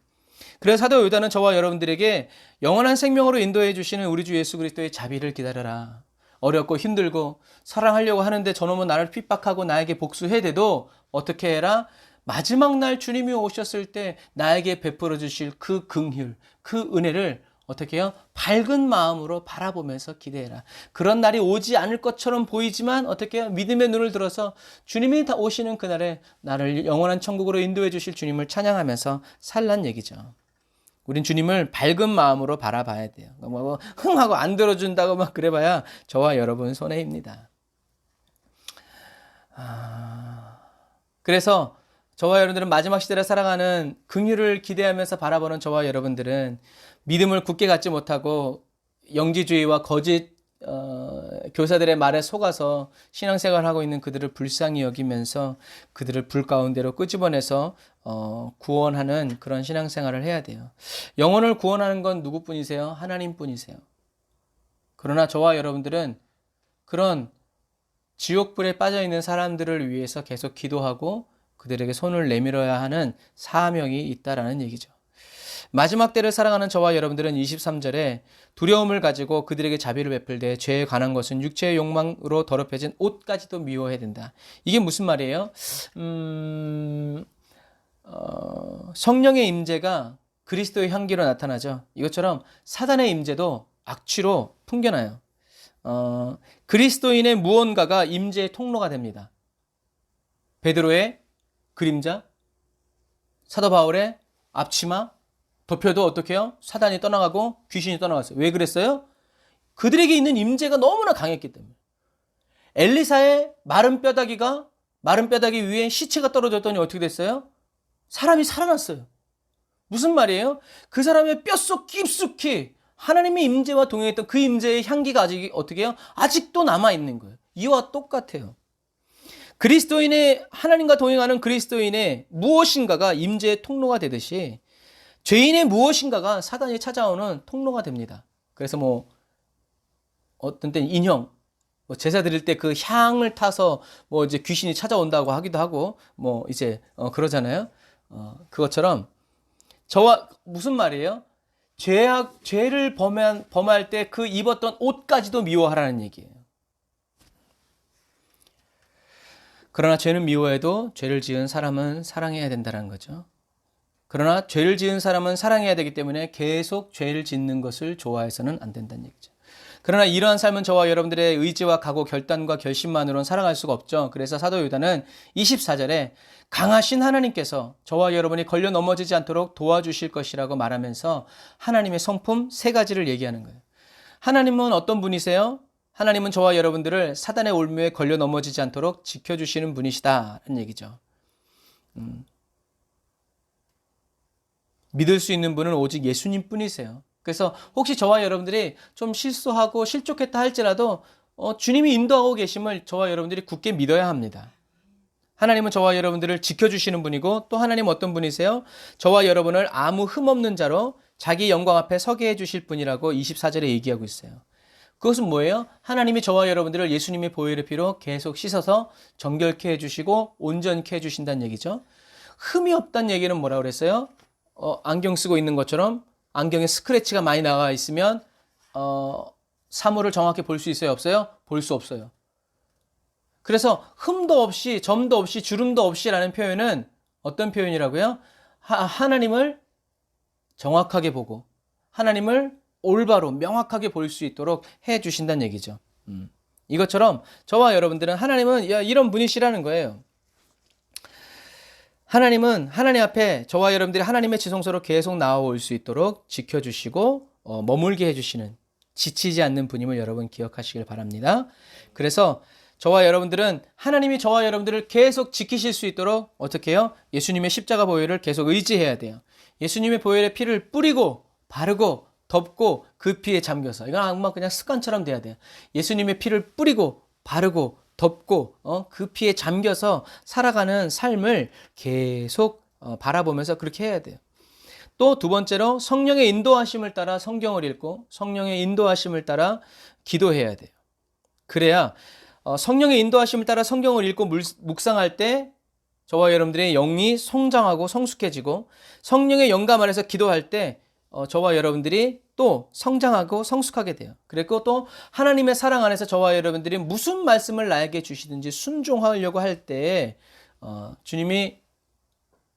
그래서 사도 요단은 저와 여러분들에게 영원한 생명으로 인도해 주시는 우리 주 예수 그리스도의 자비를 기다려라. 어렵고 힘들고 사랑하려고 하는데 저놈은 나를 핍박하고 나에게 복수해대도 어떻게 해라? 마지막 날 주님이 오셨을 때 나에게 베풀어 주실 그 긍휼, 그 은혜를 어떻게 해요? 밝은 마음으로 바라보면서 기대해라. 그런 날이 오지 않을 것처럼 보이지만 어떻게 해요? 믿음의 눈을 들어서 주님이 다 오시는 그날에 나를 영원한 천국으로 인도해 주실 주님을 찬양하면서 살란 얘기죠. 우린 주님을 밝은 마음으로 바라봐야 돼요. 뭐 흥하고 안 들어준다고 막 그래봐야 저와 여러분 손해입니다. 그래서 저와 여러분들은 마지막 시대를 살아가는 긍휼을 기대하면서 바라보는 저와 여러분들은 믿음을 굳게 갖지 못하고 영지주의와 거짓 교사들의 말에 속아서 신앙생활을 하고 있는 그들을 불쌍히 여기면서 그들을 불 가운데로 끄집어내서 구원하는 그런 신앙생활을 해야 돼요. 영혼을 구원하는 건 누구뿐이세요? 하나님뿐이세요. 그러나 저와 여러분들은 그런 지옥불에 빠져있는 사람들을 위해서 계속 기도하고 그들에게 손을 내밀어야 하는 사명이 있다라는 얘기죠. 마지막 때를 살아가는 저와 여러분들은 23절에 두려움을 가지고 그들에게 자비를 베풀되 죄에 관한 것은 육체의 욕망으로 더럽혀진 옷까지도 미워해야 된다. 이게 무슨 말이에요? 성령의 임재가 그리스도의 향기로 나타나죠. 이것처럼 사단의 임재도 악취로 풍겨나요. 그리스도인의 무언가가 임재의 통로가 됩니다. 베드로의 그림자, 사도 바울의 앞치마, 덮여도 어떻게 해요? 사단이 떠나가고 귀신이 떠나갔어요. 왜 그랬어요? 그들에게 있는 임재가 너무나 강했기 때문에. 엘리사의 마른 뼈다귀 위에 시체가 떨어졌더니 어떻게 됐어요? 사람이 살아났어요. 무슨 말이에요? 그 사람의 뼛속 깊숙이 하나님의 임재와 동행했던 그 임재의 향기가 아직 어떻게 해요? 아직도 남아있는 거예요. 이와 똑같아요. 그리스도인의 하나님과 동행하는 그리스도인의 무엇인가가 임재의 통로가 되듯이 죄인의 무엇인가가 사단이 찾아오는 통로가 됩니다. 그래서 뭐 어떤 때는 인형, 제사 드릴 때 그 향을 타서 뭐 이제 귀신이 찾아온다고 하기도 하고 뭐 이제 그러잖아요. 그것처럼 저와 무슨 말이에요? 죄를 범할 때 그 입었던 옷까지도 미워하라는 얘기예요. 그러나 죄는 미워해도 죄를 지은 사람은 사랑해야 된다는 거죠. 그러나 죄를 지은 사람은 사랑해야 되기 때문에 계속 죄를 짓는 것을 좋아해서는 안 된다는 얘기죠. 그러나 이러한 삶은 저와 여러분들의 의지와 각오, 결단과 결심만으로는 살아갈 수가 없죠. 그래서 사도 유다는 24절에 강하신 하나님께서 저와 여러분이 걸려 넘어지지 않도록 도와주실 것이라고 말하면서 하나님의 성품 세 가지를 얘기하는 거예요. 하나님은 어떤 분이세요? 하나님은 저와 여러분들을 사단의 올무에 걸려 넘어지지 않도록 지켜주시는 분이시다라는 얘기죠. 믿을 수 있는 분은 오직 예수님 뿐이세요. 그래서 혹시 저와 여러분들이 좀 실수하고 실족했다 할지라도 주님이 인도하고 계심을 저와 여러분들이 굳게 믿어야 합니다. 하나님은 저와 여러분들을 지켜주시는 분이고 또 하나님은 어떤 분이세요? 저와 여러분을 아무 흠없는 자로 자기 영광 앞에 서게 해주실 분이라고 24절에 얘기하고 있어요. 그것은 뭐예요? 하나님이 저와 여러분들을 예수님의 보혈의 피로 계속 씻어서 정결케 해주시고 온전케 해주신다는 얘기죠. 흠이 없다는 얘기는 뭐라고 그랬어요? 안경 쓰고 있는 것처럼 안경에 스크래치가 많이 나와 있으면 사물을 정확히 볼 수 있어요? 없어요? 볼 수 없어요. 그래서 흠도 없이 점도 없이 주름도 없이라는 표현은 어떤 표현이라고요? 하나님을 정확하게 보고 하나님을 올바로 명확하게 볼 수 있도록 해주신다는 얘기죠. 이것처럼 저와 여러분들은 하나님은 이런 분이시라는 거예요. 하나님은 하나님 앞에 저와 여러분들이 하나님의 지성소로 계속 나아올 수 있도록 지켜주시고 머물게 해주시는 지치지 않는 분임을 여러분 기억하시길 바랍니다. 그래서 저와 여러분들은 하나님이 저와 여러분들을 계속 지키실 수 있도록 어떻게 해요? 예수님의 십자가 보혈을 계속 의지해야 돼요. 예수님의 보혈의 피를 뿌리고 바르고 덮고 그 피에 잠겨서 이건 정말 그냥 습관처럼 돼야 돼요. 예수님의 피를 뿌리고 바르고 덮고 그 피에 잠겨서 살아가는 삶을 계속 바라보면서 그렇게 해야 돼요. 또 두 번째로 성령의 인도하심을 따라 성경을 읽고 성령의 인도하심을 따라 기도해야 돼요. 그래야 성령의 인도하심을 따라 성경을 읽고 묵상할 때 저와 여러분들의 영이 성장하고 성숙해지고 성령의 영감 안에서 기도할 때 저와 여러분들이 또 성장하고 성숙하게 돼요. 그리고 또 하나님의 사랑 안에서 저와 여러분들이 무슨 말씀을 나에게 주시든지 순종하려고 할 때 주님이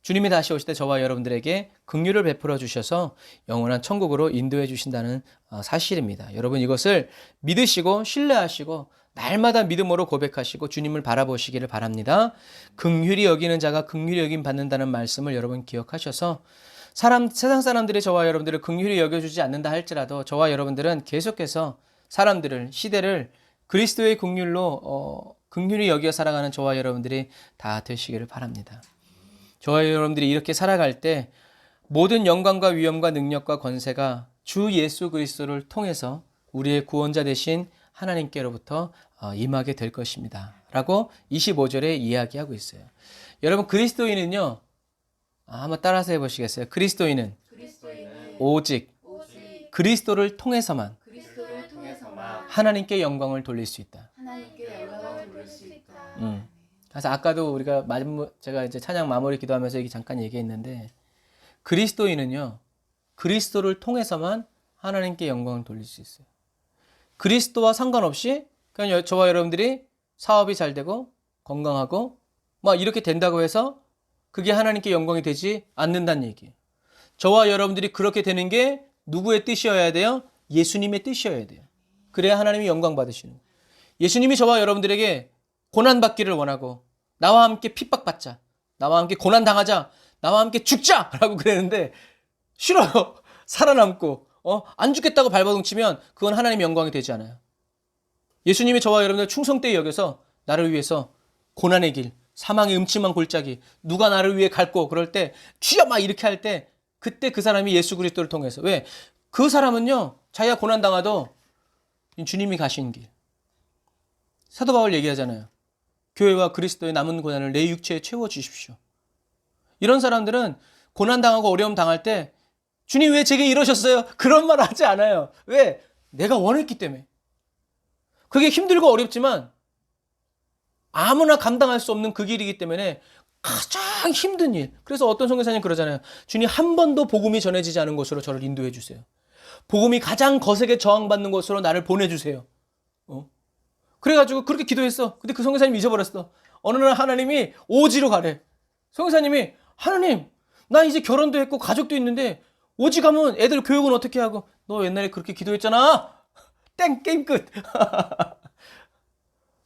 주님이 다시 오실 때 저와 여러분들에게 긍휼을 베풀어 주셔서 영원한 천국으로 인도해 주신다는 사실입니다. 여러분 이것을 믿으시고 신뢰하시고 날마다 믿음으로 고백하시고 주님을 바라보시기를 바랍니다. 긍휼히 여기는 자가 긍휼히 여김 받는다는 말씀을 여러분 기억하셔서 세상 사람들이 저와 여러분들을 긍휼히 여겨주지 않는다 할지라도 저와 여러분들은 계속해서 사람들을, 시대를 그리스도의 긍휼로 긍휼히 여겨 살아가는 저와 여러분들이 다 되시기를 바랍니다. 저와 여러분들이 이렇게 살아갈 때 모든 영광과 위엄과 능력과 권세가 주 예수 그리스도를 통해서 우리의 구원자 되신 하나님께로부터 임하게 될 것입니다. 라고 25절에 이야기하고 있어요. 여러분 그리스도인은요. 한번 따라서 해보시겠어요? 그리스도인은 오직 그리스도를 통해서만 하나님께 영광을 돌릴 수 있다. 그래서 아까도 우리가 제가 이제 찬양 마무리 기도하면서 이게 잠깐 얘기했는데 그리스도인은요. 그리스도를 통해서만 하나님께 영광을 돌릴 수 있어요. 그리스도와 상관없이 그냥 저와 여러분들이 사업이 잘 되고 건강하고 막 이렇게 된다고 해서 그게 하나님께 영광이 되지 않는다는 얘기예요. 저와 여러분들이 그렇게 되는 게 누구의 뜻이어야 돼요? 예수님의 뜻이어야 돼요. 그래야 하나님이 영광 받으시는 거예요. 예수님이 저와 여러분들에게 고난받기를 원하고 나와 함께 핍박받자, 나와 함께 고난당하자, 나와 함께 죽자 라고 그랬는데 싫어요. 살아남고 안 죽겠다고 발버둥치면 그건 하나님의 영광이 되지 않아요. 예수님이 저와 여러분들 충성되이 여겨서 나를 위해서 고난의 길, 사망의 음침한 골짜기, 누가 나를 위해 갈고 그럴 때 주여 막 이렇게 할 때 그때 그 사람이 예수 그리스도를 통해서 왜? 그 사람은요 자기가 고난당하도 주님이 가신 길. 사도 바울 얘기하잖아요. 교회와 그리스도의 남은 고난을 내 육체에 채워주십시오. 이런 사람들은 고난당하고 어려움 당할 때 주님 왜 제게 이러셨어요? 그런 말 하지 않아요. 왜? 내가 원했기 때문에. 그게 힘들고 어렵지만 아무나 감당할 수 없는 그 길이기 때문에 가장 힘든 일. 그래서 어떤 선교사님 그러잖아요. 주님 한 번도 복음이 전해지지 않은 곳으로 저를 인도해 주세요. 복음이 가장 거세게 저항받는 곳으로 나를 보내주세요. 그래가지고 그렇게 기도했어. 근데 그 선교사님이 잊어버렸어. 어느 날 하나님이 오지로 가래. 선교사님이 하나님 나 이제 결혼도 했고 가족도 있는데 오지 가면 애들 교육은 어떻게 하고 너 옛날에 그렇게 기도했잖아. 땡 게임 끝.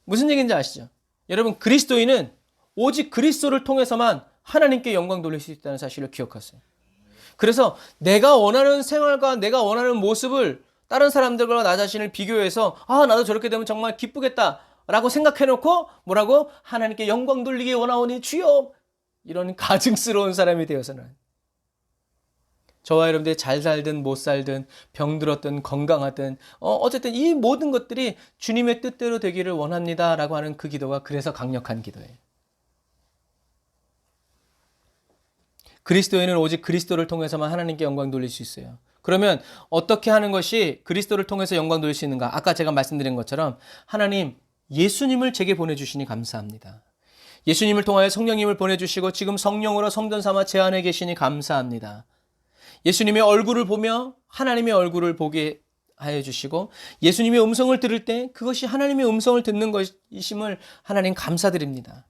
무슨 얘기인지 아시죠? 여러분 그리스도인은 오직 그리스도를 통해서만 하나님께 영광 돌릴 수 있다는 사실을 기억하세요. 그래서 내가 원하는 생활과 내가 원하는 모습을 다른 사람들과 나 자신을 비교해서 나도 저렇게 되면 정말 기쁘겠다 라고 생각해놓고 뭐라고? 하나님께 영광 돌리기 원하오니 주여 이런 가증스러운 사람이 되어서는 저와 여러분들이 잘 살든 못 살든 병들었든 건강하든 어쨌든 이 모든 것들이 주님의 뜻대로 되기를 원합니다 라고 하는 그 기도가 그래서 강력한 기도예요. 그리스도인은 오직 그리스도를 통해서만 하나님께 영광 돌릴 수 있어요. 그러면 어떻게 하는 것이 그리스도를 통해서 영광 돌릴 수 있는가? 아까 제가 말씀드린 것처럼 하나님 예수님을 제게 보내주시니 감사합니다. 예수님을 통하여 성령님을 보내주시고 지금 성령으로 성전 삼아 제 안에 계시니 감사합니다. 예수님의 얼굴을 보며 하나님의 얼굴을 보게 하여 주시고 예수님의 음성을 들을 때 그것이 하나님의 음성을 듣는 것이심을 하나님 감사드립니다.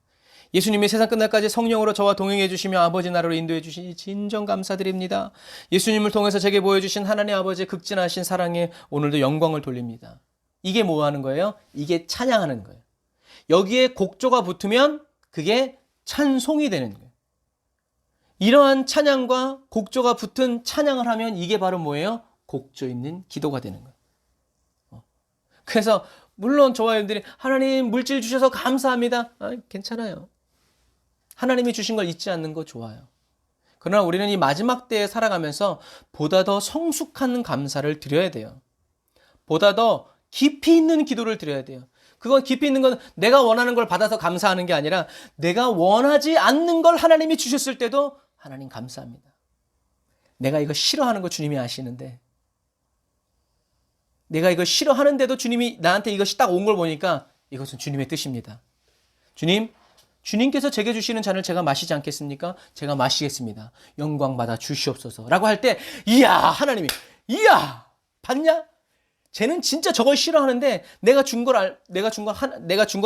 예수님이 세상 끝날까지 성령으로 저와 동행해 주시며 아버지 나라로 인도해 주시니 진정 감사드립니다. 예수님을 통해서 제게 보여주신 하나님 아버지의 극진하신 사랑에 오늘도 영광을 돌립니다. 이게 뭐 하는 거예요? 이게 찬양하는 거예요. 여기에 곡조가 붙으면 그게 찬송이 되는 거예요. 이러한 찬양과 곡조가 붙은 찬양을 하면 이게 바로 뭐예요? 곡조 있는 기도가 되는 거예요. 그래서 물론 저와 여러분들이 하나님 물질 주셔서 감사합니다. 괜찮아요. 하나님이 주신 걸 잊지 않는 거 좋아요. 그러나 우리는 이 마지막 때에 살아가면서 보다 더 성숙한 감사를 드려야 돼요. 보다 더 깊이 있는 기도를 드려야 돼요. 그건 깊이 있는 건 내가 원하는 걸 받아서 감사하는 게 아니라 내가 원하지 않는 걸 하나님이 주셨을 때도 하나님 감사합니다. 내가 이거 싫어하는 거 주님이 아시는데 내가 이거 싫어하는데도 주님이 나한테 이것이 딱 온 걸 보니까 이것은 주님의 뜻입니다. 주님께서 제게 주시는 잔을 제가 마시지 않겠습니까? 제가 마시겠습니다. 영광 받아 주시옵소서 라고 할 때 이야 하나님이 이야 봤냐? 쟤는 진짜 저걸 싫어하는데 내가 준 걸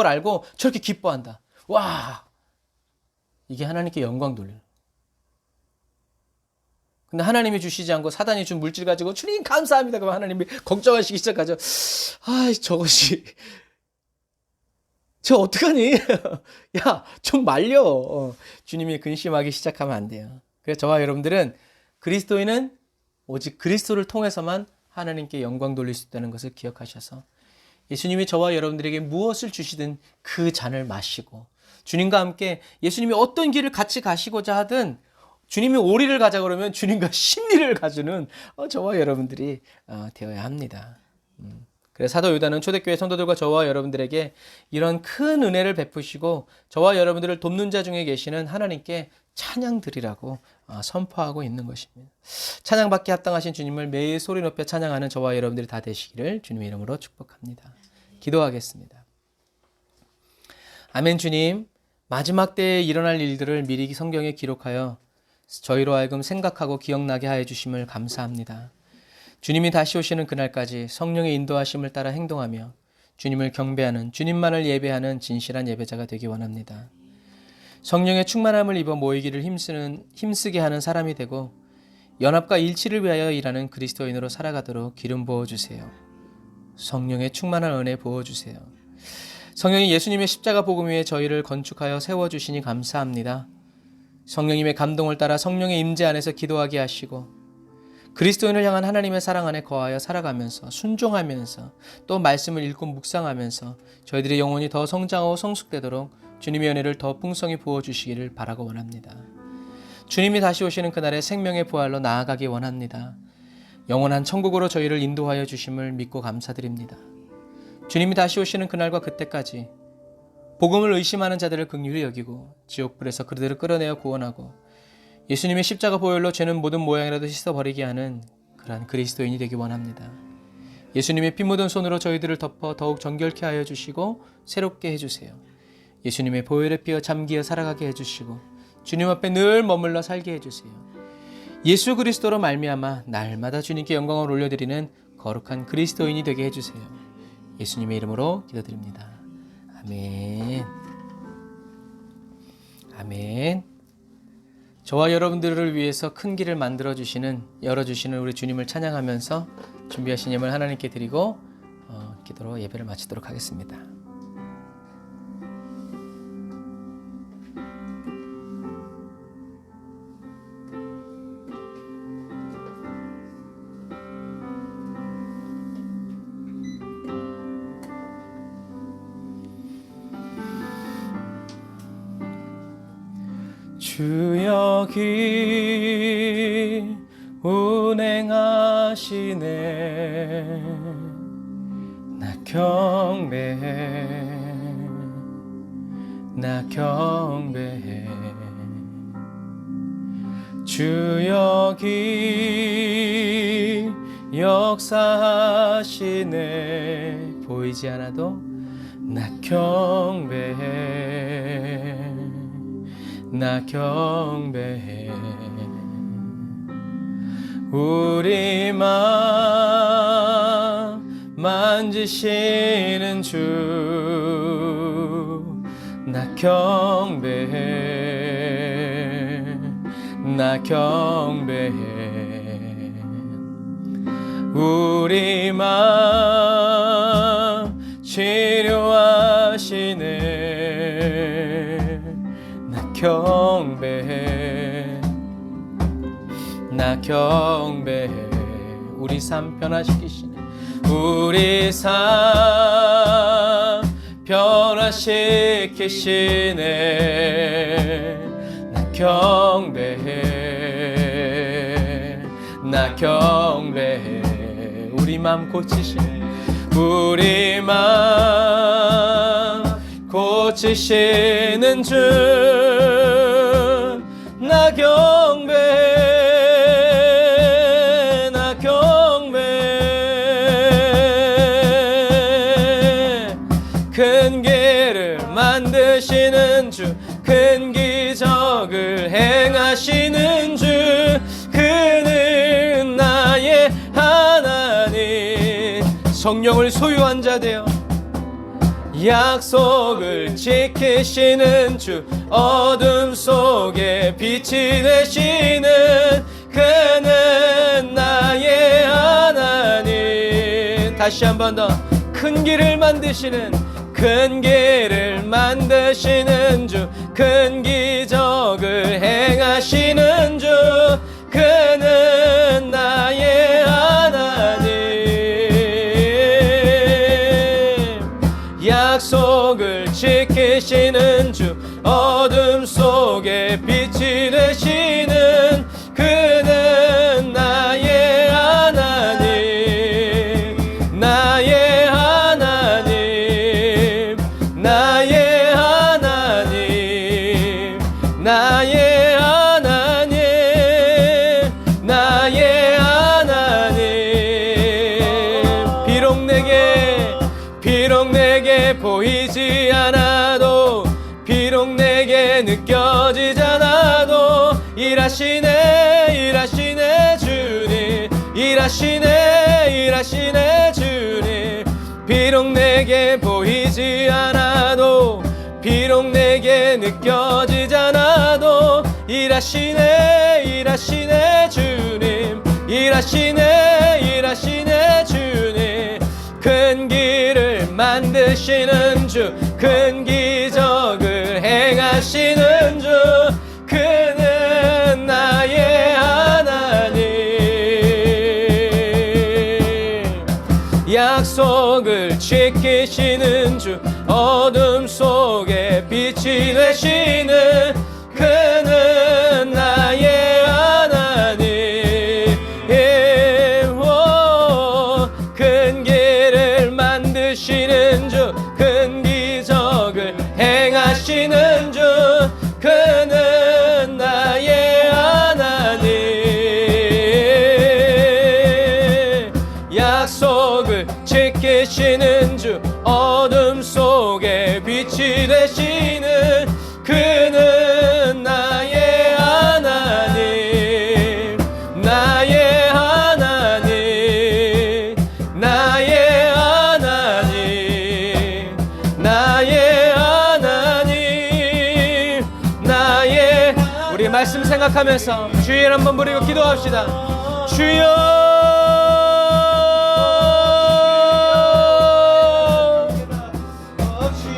알고 저렇게 기뻐한다. 와 이게 하나님께 영광 돌려요. 근데 하나님이 주시지 않고 사단이 준 물질 가지고 주님 감사합니다. 그러면 하나님이 걱정하시기 시작하죠. 저것이 저 어떡하니? 야, 좀 말려. 주님이 근심하기 시작하면 안 돼요. 그래서 저와 여러분들은 그리스도인은 오직 그리스도를 통해서만 하나님께 영광 돌릴 수 있다는 것을 기억하셔서 예수님이 저와 여러분들에게 무엇을 주시든 그 잔을 마시고 주님과 함께 예수님이 어떤 길을 같이 가시고자 하든 주님이 오리를 가자 그러면 주님과 심리를 가주는 저와 여러분들이 되어야 합니다. 그래서 사도 요단은 초대교회 성도들과 저와 여러분들에게 이런 큰 은혜를 베푸시고 저와 여러분들을 돕는 자 중에 계시는 하나님께 찬양 드리라고 선포하고 있는 것입니다. 찬양받기 합당하신 주님을 매일 소리 높여 찬양하는 저와 여러분들이 다 되시기를 주님의 이름으로 축복합니다. 기도하겠습니다. 아멘. 주님, 마지막 때에 일어날 일들을 미리 성경에 기록하여 저희로 하여금 생각하고 기억나게 하여 주심을 감사합니다. 주님이 다시 오시는 그날까지 성령의 인도하심을 따라 행동하며 주님을 경배하는, 주님만을 예배하는 진실한 예배자가 되기 원합니다. 성령의 충만함을 입어 모이기를 힘쓰게 하는 사람이 되고 연합과 일치를 위하여 일하는 그리스도인으로 살아가도록 기름 부어주세요. 성령의 충만한 은혜 부어주세요. 성령이 예수님의 십자가 복음 위에 저희를 건축하여 세워주시니 감사합니다. 성령님의 감동을 따라 성령의 임재 안에서 기도하게 하시고 그리스도인을 향한 하나님의 사랑 안에 거하여 살아가면서 순종하면서 또 말씀을 읽고 묵상하면서 저희들의 영혼이 더 성장하고 성숙되도록 주님의 은혜를 더 풍성히 부어주시기를 바라고 원합니다. 주님이 다시 오시는 그날의 생명의 부활로 나아가기 원합니다. 영원한 천국으로 저희를 인도하여 주심을 믿고 감사드립니다. 주님이 다시 오시는 그날과 그때까지 복음을 의심하는 자들을 긍휼히 여기고 지옥불에서 그들을 끌어내어 구원하고 예수님의 십자가 보혈로 죄는 모든 모양이라도 씻어버리게 하는 그러한 그리스도인이 되기 원합니다. 예수님의 피 묻은 손으로 저희들을 덮어 더욱 정결케 하여 주시고 새롭게 해주세요. 예수님의 보혈에 피어 잠기어 살아가게 해주시고 주님 앞에 늘 머물러 살게 해주세요. 예수 그리스도로 말미암아 날마다 주님께 영광을 올려드리는 거룩한 그리스도인이 되게 해주세요. 예수님의 이름으로 기도드립니다. 아멘. 아멘. 저와 여러분들을 위해서 큰 길을 열어주시는 우리 주님을 찬양하면서 준비하신 예물 하나님께 드리고 기도로 예배를 마치도록 하겠습니다. 주 여기 운행하시네. 나 경배해, 나 경배해. 주 여기 역사하시네. 보이지 않아도 나 경배해, 나 경배해. 우리 마음 만지시는 주, 나 경배해, 나 경배해. 우리 마음 치료하시네. 나 경배해, 나 경배해. 우리 삶 변화시키시네. 우리 삶 변화시키시네. 나 경배해, 나 경배해. 우리 맘 고치시네. 우리 맘 고치시는 주, 나 경배해, 나 경배해. 큰 길을 만드시는 주, 큰 기적을 행하시는 주, 그는 나의 하나님. 성령을 소유한 자 되어 약속을 지키시는 주, 어둠 속에 빛이 되시는 그는 다시 한 번 더. 큰 길을 만드시는, 큰 길을 만드시는 주, 큰 기적을 행하시는 주, 그는 나의 하나님. 약속을 지키시는 주, 어둠 속에 빛이 되시는 그는 나의 하나님. 나의 하나님, 나의 하나님, 나의 하나님, 나의 하나님. 비록 내게 보이지 않아도, 비록 내게 느껴지지 않아도, 일하시네 주님, 일하시네 주님. 비록 내게 보이지 않아도, 비록 내게 느껴지지 않아도, 일하시네 주님, 일하시네 주님. 큰 길을 만드시는 주, 큰 기적을 행하시는 주, 그는 나의 하나님. 약속을 지키시는 주, 어둠 속에 빛이 되시는 그는 나의 하나님. 큰 길을 만드시는 주, 큰 기적을 행하시는 주, 그는 나의 하나님. 약속을 지키시는 주, 어둠 속에 빛이 되시는 그는 나의 하나님. 나의 하나님, 나의 하나님, 나의 하나님, 나의. 우리 말씀 생각하면서 주여 한번 부르고 기도합시다. 주여,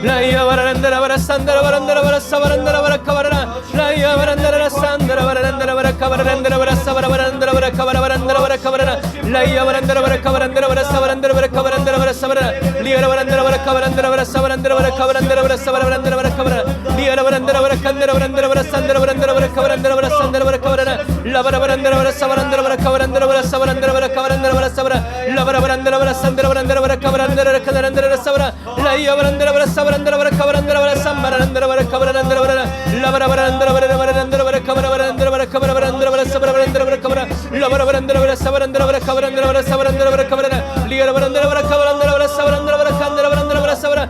라이야 바라란다라 바라산다라 바란다라 바라사 바란다라 바라카 바라라. 라이야 바란다라 산다라 바란다라 바라카 바란다라 바라사 바란다라 바라카 바란다라 바라카 바라라. 라이야 바란다라 바라카 바란다라 바라사 바란다라 바라카 바란다라 바라사 바라라. 리아라 바란다라 바라카 바란다라 바라사 바란다라 바라카 바란다라 바라사 바란다라 바라카 바라라. 리아라 바란다라 바라칸다라 바란다라 바라산다라 바란다라 바라카 바란다라 바라산다라 바라카 바라라. 라바라 바란다라 바라사 바란다라 바라카 바란다라 바라사 바란다라 바라카 바란다라 바라사 바라. 라바라 바란다라 바라산다라 바란다라 바라카 바란다라 바라카 바란다라 바라사 바라. 라이야 바란다라 바라사 바란다라 바라카 바란다라 바라사 바란다라 바라카 바란다라 바라라. 라바라 바란다라 바라라 바란다라 바라카 바란다라 바라카 바란다라 바라사 바란다라 바라카 바라. 라바라 바란다라 바라사 바란다라 바라카 바란다라 바라사 바란다라 바라카 바라라. 리아라 바란다라 바라카 바란다라 바라사 바란다라 바라카 안다라 바란다라 바라사 바라.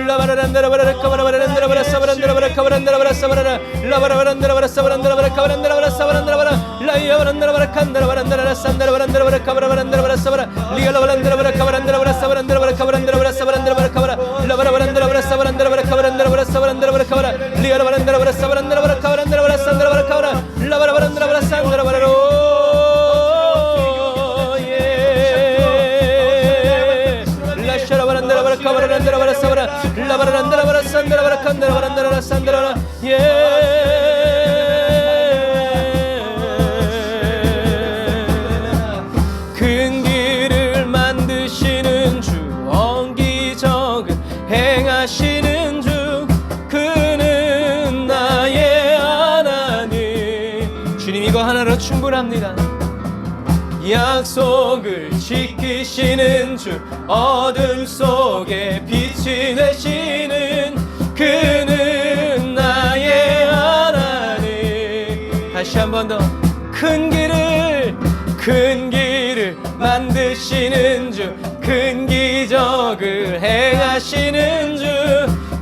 라바란다라 바라카 바란다라 바라사 바란다라 바라카 바란다라 바라사 바라라. 라바라 바란다라 바라사 바란다라 바라카 바란다라 바라사 바란다라 바라. 라이야 바란다라 바라칸다라 바란다라 산다라 바란다라 바라카 바란다라 바라사 바라. 리아라 바란다라 바라카 바란다라 바라사 바란다라 바라카 바란다라 바라사 바란다라 바라카 바라. 라바라 바란다라 바라사 바란다라 바라카 바란다라 바라사 바란다라 바라카 바라. 리아라 바란다라 바라사 바란다라 바라카 바란다라 바라사 바란다라 바라카 바라. 라바라 바란다라 바라사 바란다라 바라로. 라샤라 바란다라 바라카 바란다라 바라사 바라. 라바란다라 바라산다라 바라칸다라 바란다라 바라산다라. 큰 길을 만드시는 주, 기적을 행하시는 주, 그는 나의 하나님. 주님, 이거 하나로 충분합니다. 약속을 지키시는 주, 어둠 속에 빛이 되시는 그는 나의 하나님. 다시 한 번 더. 큰 길을 만드시는 주, 큰 기적을 행하시는 주,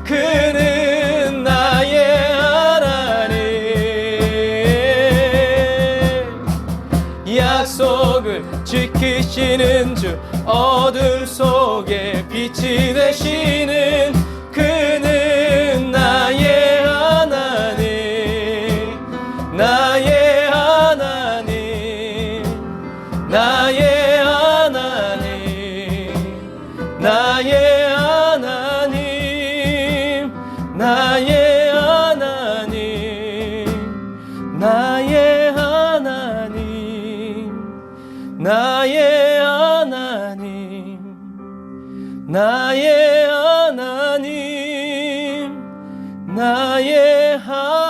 그는 나의 하나님. 약속을 지키시는 주, 어둠 속에 빛이 되시는 그는 나의 하나님. 나의 하나님. 나의 하나님, 나의 하나님, 나의 하나님, 나의 하나님, 나의 하나님, 나의 하나님.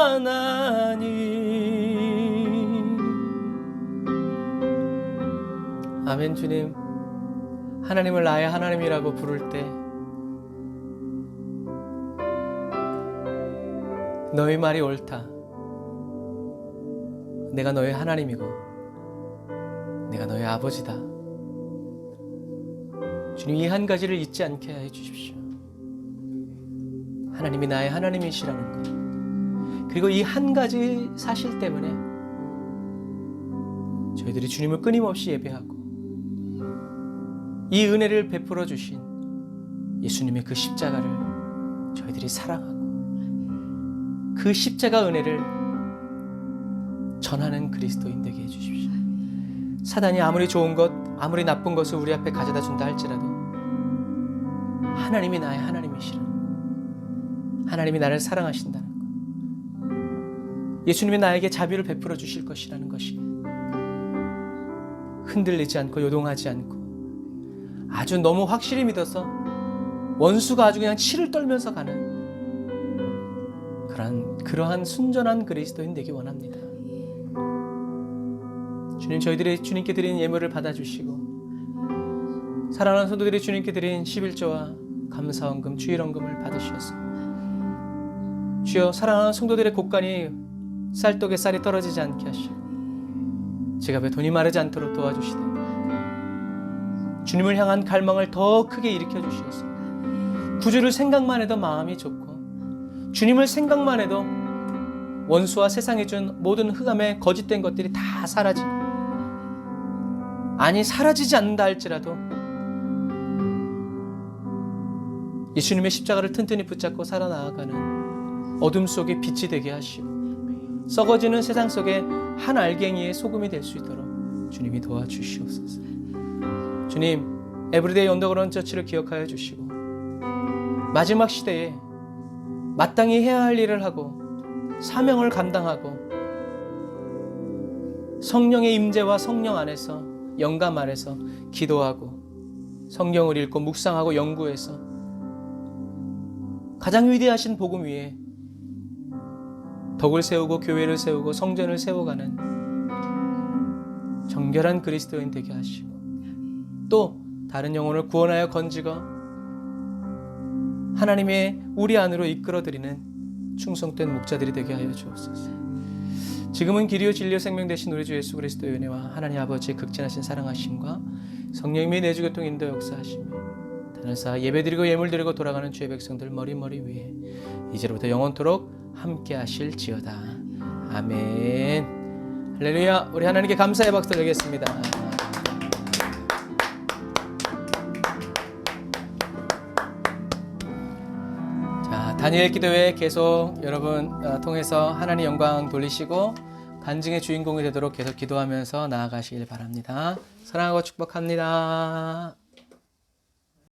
아멘. 주님, 하나님을 나의 하나님이라고 부를 때 너의 말이 옳다. 내가 너의 하나님이고 내가 너의 아버지다. 주님, 이 한 가지를 잊지 않게 해 주십시오. 하나님이 나의 하나님이시라는 것, 그리고 이 한 가지 사실 때문에 저희들이 주님을 끊임없이 예배하고 이 은혜를 베풀어 주신 예수님의 그 십자가를 저희들이 사랑하고 그 십자가 은혜를 전하는 그리스도인 되게 해주십시오. 사단이 아무리 좋은 것, 아무리 나쁜 것을 우리 앞에 가져다 준다 할지라도 하나님이 나의 하나님이시라, 하나님이 나를 사랑하신다는 것, 예수님이 나에게 자비를 베풀어 주실 것이라는 것이 흔들리지 않고 요동하지 않고 아주 너무 확실히 믿어서 원수가 아주 그냥 치를 떨면서 가는 그러한 순전한 그리스도인 되기 원합니다. 주님, 저희들이 주님께 드린 예물을 받아주시고 사랑하는 성도들이 주님께 드린 11조와 감사헌금, 주일헌금을 받으셔서 주여, 사랑하는 성도들의 곳간이 쌀독에 쌀이 떨어지지 않게 하시고 지갑에 돈이 마르지 않도록 도와주시되 주님을 향한 갈망을 더 크게 일으켜 주시옵소서. 구주를 생각만 해도 마음이 좋고 주님을 생각만 해도 원수와 세상이 준 모든 흑암의 거짓된 것들이 다 사라지고, 아니 사라지지 않는다 할지라도 예수님의 십자가를 튼튼히 붙잡고 살아나가는 어둠 속에 빛이 되게 하시고 썩어지는 세상 속에 한 알갱이의 소금이 될 수 있도록 주님이 도와주시옵소서. 주님, 에브리데이 언더그라운드 처치를 기억하여 주시고 마지막 시대에 마땅히 해야 할 일을 하고 사명을 감당하고 성령의 임재와 성령 안에서 영감 안에서 기도하고 성경을 읽고 묵상하고 연구해서 가장 위대하신 복음 위에 덕을 세우고 교회를 세우고 성전을 세워가는 정결한 그리스도인 되게 하시고 또 다른 영혼을 구원하여 건지고 하나님의 우리 안으로 이끌어드리는 충성된 목자들이 되게 하여 주옵소서. 지금은 길이요 진리요 생명 되신 우리 주 예수 그리스도의 은혜와 하나님 아버지의 극진하신 사랑하심과 성령님의 내주교통 인도 역사하심이 하늘사 예배드리고 예물드리고 돌아가는 주의 백성들 머리머리 위에 이제로부터 영원토록 함께 하실지어다. 아멘. 할렐루야. 우리 하나님께 감사의 박수 드리겠습니다. 자, 다니엘 기도회 계속 여러분 통해서 하나님 영광 돌리시고 간증의 주인공이 되도록 계속 기도하면서 나아가시길 바랍니다. 사랑하고 축복합니다.